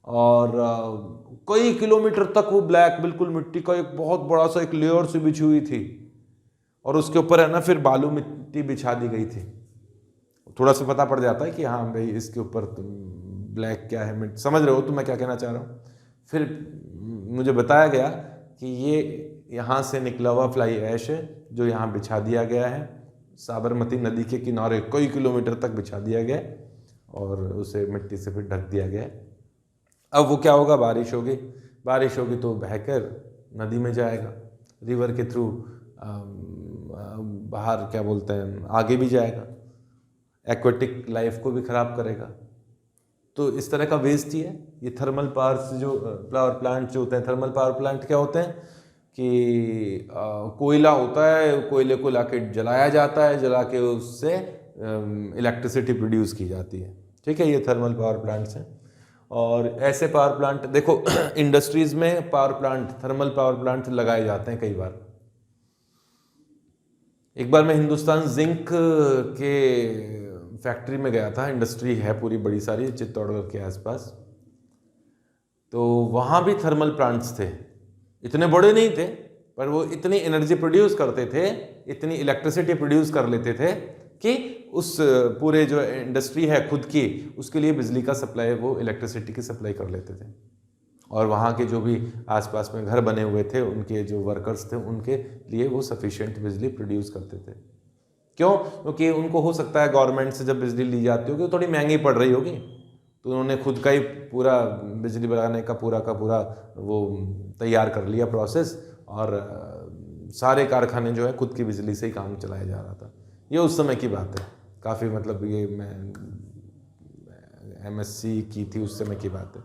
Speaker 1: और कई किलोमीटर तक वो ब्लैक बिल्कुल मिट्टी का एक बहुत बड़ा सा एक लेयर से बिछी हुई थी, और उसके ऊपर है ना फिर बालू मिट्टी बिछा दी गई थी। थोड़ा सा पता पड़ जाता है कि हाँ भाई इसके ऊपर ब्लैक क्या है, समझ रहे हो तो मैं क्या कहना चाह रहा हूँ। फिर मुझे बताया गया कि ये यहाँ से निकला हुआ फ्लाई ऐश है जो यहाँ बिछा दिया गया है, साबरमती नदी के किनारे कई किलोमीटर तक बिछा दिया गया और उसे मिट्टी से फिर ढक दिया गया। अब वो क्या होगा, बारिश होगी तो बहकर नदी में जाएगा, रिवर के थ्रू बाहर क्या बोलते हैं आगे भी जाएगा, एक्वेटिक लाइफ को भी खराब करेगा। तो इस तरह का वेस्ट ही है ये थर्मल पावर प्लांट जो होते हैं। थर्मल पावर प्लांट क्या होते हैं कि कोयला होता है, कोयले को लाके जलाया जाता है, जला के उससे इलेक्ट्रिसिटी प्रोड्यूस की जाती है। ठीक है, ये थर्मल पावर प्लांट्स हैं। और ऐसे पावर प्लांट देखो इंडस्ट्रीज में थर्मल पावर प्लांट लगाए जाते हैं कई बार। एक बार मैं हिंदुस्तान जिंक के फैक्ट्री में गया था, इंडस्ट्री है पूरी बड़ी सारी चित्तौड़गढ़ के आसपास, तो वहाँ भी थर्मल प्लांट्स थे। इतने बड़े नहीं थे पर वो इतनी एनर्जी प्रोड्यूस करते थे, इतनी इलेक्ट्रिसिटी प्रोड्यूस कर लेते थे कि उस पूरे जो इंडस्ट्री है खुद की, उसके लिए बिजली का सप्लाई, वो इलेक्ट्रिसिटी की सप्लाई कर लेते थे। और वहाँ के जो भी आसपास में घर बने हुए थे, उनके जो वर्कर्स थे, उनके लिए वो सफिशिएंट बिजली प्रोड्यूस करते थे। क्यों? क्योंकि उनको हो सकता है गवर्नमेंट से जब बिजली ली जाती होगी थोड़ी महंगी पड़ रही होगी, तो उन्होंने खुद का ही पूरा बिजली बनाने का पूरा वो तैयार कर लिया प्रोसेस, और सारे कारखाने जो है खुद की बिजली से ही काम चलाया जा रहा था। ये उस समय की बात है, काफ़ी मतलब ये मैं MSc की थी उस समय की बात है।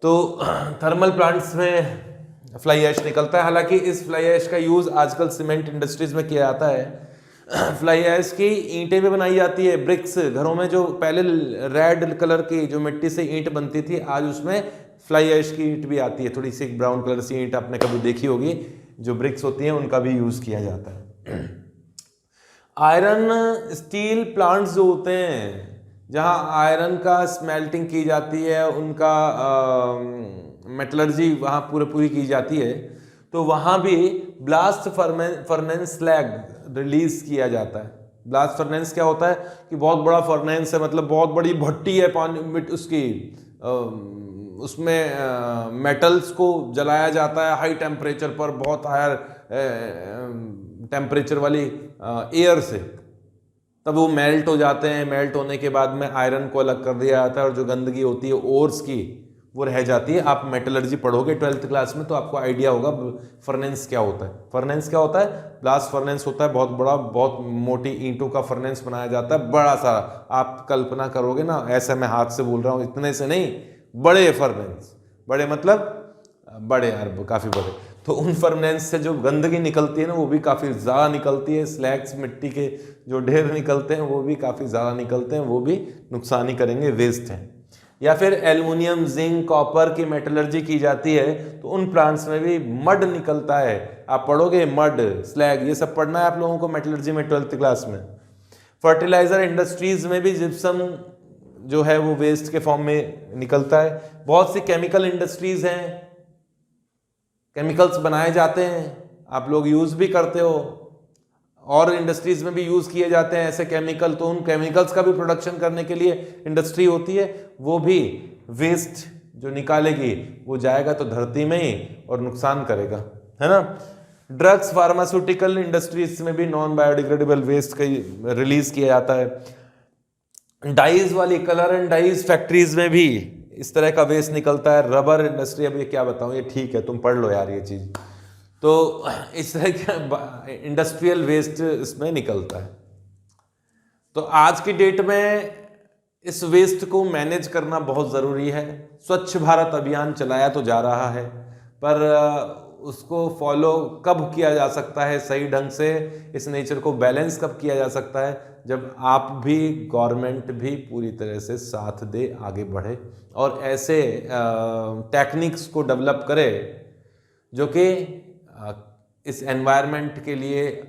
Speaker 1: तो थर्मल प्लांट्स में फ्लाई ऐश निकलता है। हालांकि इस फ्लाई ऐश का यूज़ आजकल सीमेंट इंडस्ट्रीज में किया जाता है। फ्लाई ऐश की ईंटें भी बनाई जाती है, ब्रिक्स। घरों में जो पहले रेड कलर की जो मिट्टी से ईंट बनती थी, आज उसमें फ्लाई ऐश की ईंट भी आती है, थोड़ी सी ब्राउन कलर सी ईंट आपने कभी देखी होगी, जो ब्रिक्स होती हैं उनका भी यूज़ किया जाता है। आयरन स्टील प्लांट्स जो होते हैं, जहाँ आयरन का स्मेल्टिंग की जाती है, उनका मेटलर्जी वहाँ पूरी की जाती है, तो वहाँ भी ब्लास्ट फर्नेंस स्लैग रिलीज किया जाता है। ब्लास्ट फर्नेंस क्या होता है कि बहुत बड़ा फर्नेंस है, मतलब बहुत बड़ी भट्टी है पानी उसकी उसमें मेटल्स को जलाया जाता है हाई टेम्परेचर पर, बहुत हायर टेम्परेचर वाली एयर से, तब वो मेल्ट हो जाते हैं। मेल्ट होने के बाद में आयरन को अलग कर दिया जाता है और जो गंदगी होती है ओर्स की वो रह जाती है। आप मेटलर्जी पढ़ोगे 12th क्लास में तो आपको आइडिया होगा फर्नेंस क्या होता है। फर्नेंस क्या होता है? ब्लास्ट फर्नेंस होता है, बहुत बड़ा, बहुत मोटी ईंटों का फर्नेंस बनाया जाता है, बड़ा सा। आप कल्पना करोगे ना, ऐसे मैं हाथ से बोल रहा हूँ, इतने से नहीं, बड़े फर्नेंस, बड़े मतलब बड़े यार, काफ़ी बड़े। तो उन फर्नेंस से जो गंदगी निकलती है ना वो भी काफ़ी ज़्यादा निकलती है। स्लैग्स, मिट्टी के जो ढेर निकलते हैं वो भी काफ़ी ज़्यादा निकलते हैं, वो भी नुकसान ही करेंगे, वेस्ट हैं। या फिर एल्युमिनियम, जिंक, कॉपर की मेटलर्जी की जाती है तो उन प्लांट्स में भी मड निकलता है। आप पढ़ोगे मड, स्लैग, ये सब पढ़ना है आप लोगों को मेटलर्जी में 12th क्लास में। फर्टिलाइजर इंडस्ट्रीज में भी जिप्सम जो है वो वेस्ट के फॉर्म में निकलता है। बहुत सी केमिकल इंडस्ट्रीज हैं, केमिकल्स बनाए जाते हैं, आप लोग यूज़ भी करते हो, और इंडस्ट्रीज में भी यूज़ किए जाते हैं ऐसे केमिकल। तो उन केमिकल्स का भी प्रोडक्शन करने के लिए इंडस्ट्री होती है, वो भी वेस्ट जो निकालेगी वो जाएगा तो धरती में ही और नुकसान करेगा, है ना। ड्रग्स, फार्मास्यूटिकल इंडस्ट्रीज में भी नॉन बायोडिग्रेडेबल वेस्ट का रिलीज किया जाता है। डाइज वाली, कलर एंड डाइज फैक्ट्रीज में भी इस तरह का वेस्ट निकलता है। रबर इंडस्ट्री, अब ये क्या बताऊं, ये ठीक है तुम पढ़ लो यार ये चीज़। तो इस तरह का इंडस्ट्रियल वेस्ट इसमें निकलता है। तो आज की डेट में इस वेस्ट को मैनेज करना बहुत ज़रूरी है। स्वच्छ भारत अभियान चलाया तो जा रहा है, पर उसको फॉलो कब किया जा सकता है सही ढंग से, इस नेचर को बैलेंस कब किया जा सकता है, जब आप भी, गवर्नमेंट भी पूरी तरह से साथ दे, आगे बढ़े और ऐसे टेक्निक्स को डेवलप करे जो कि इस एनवायरनमेंट के लिए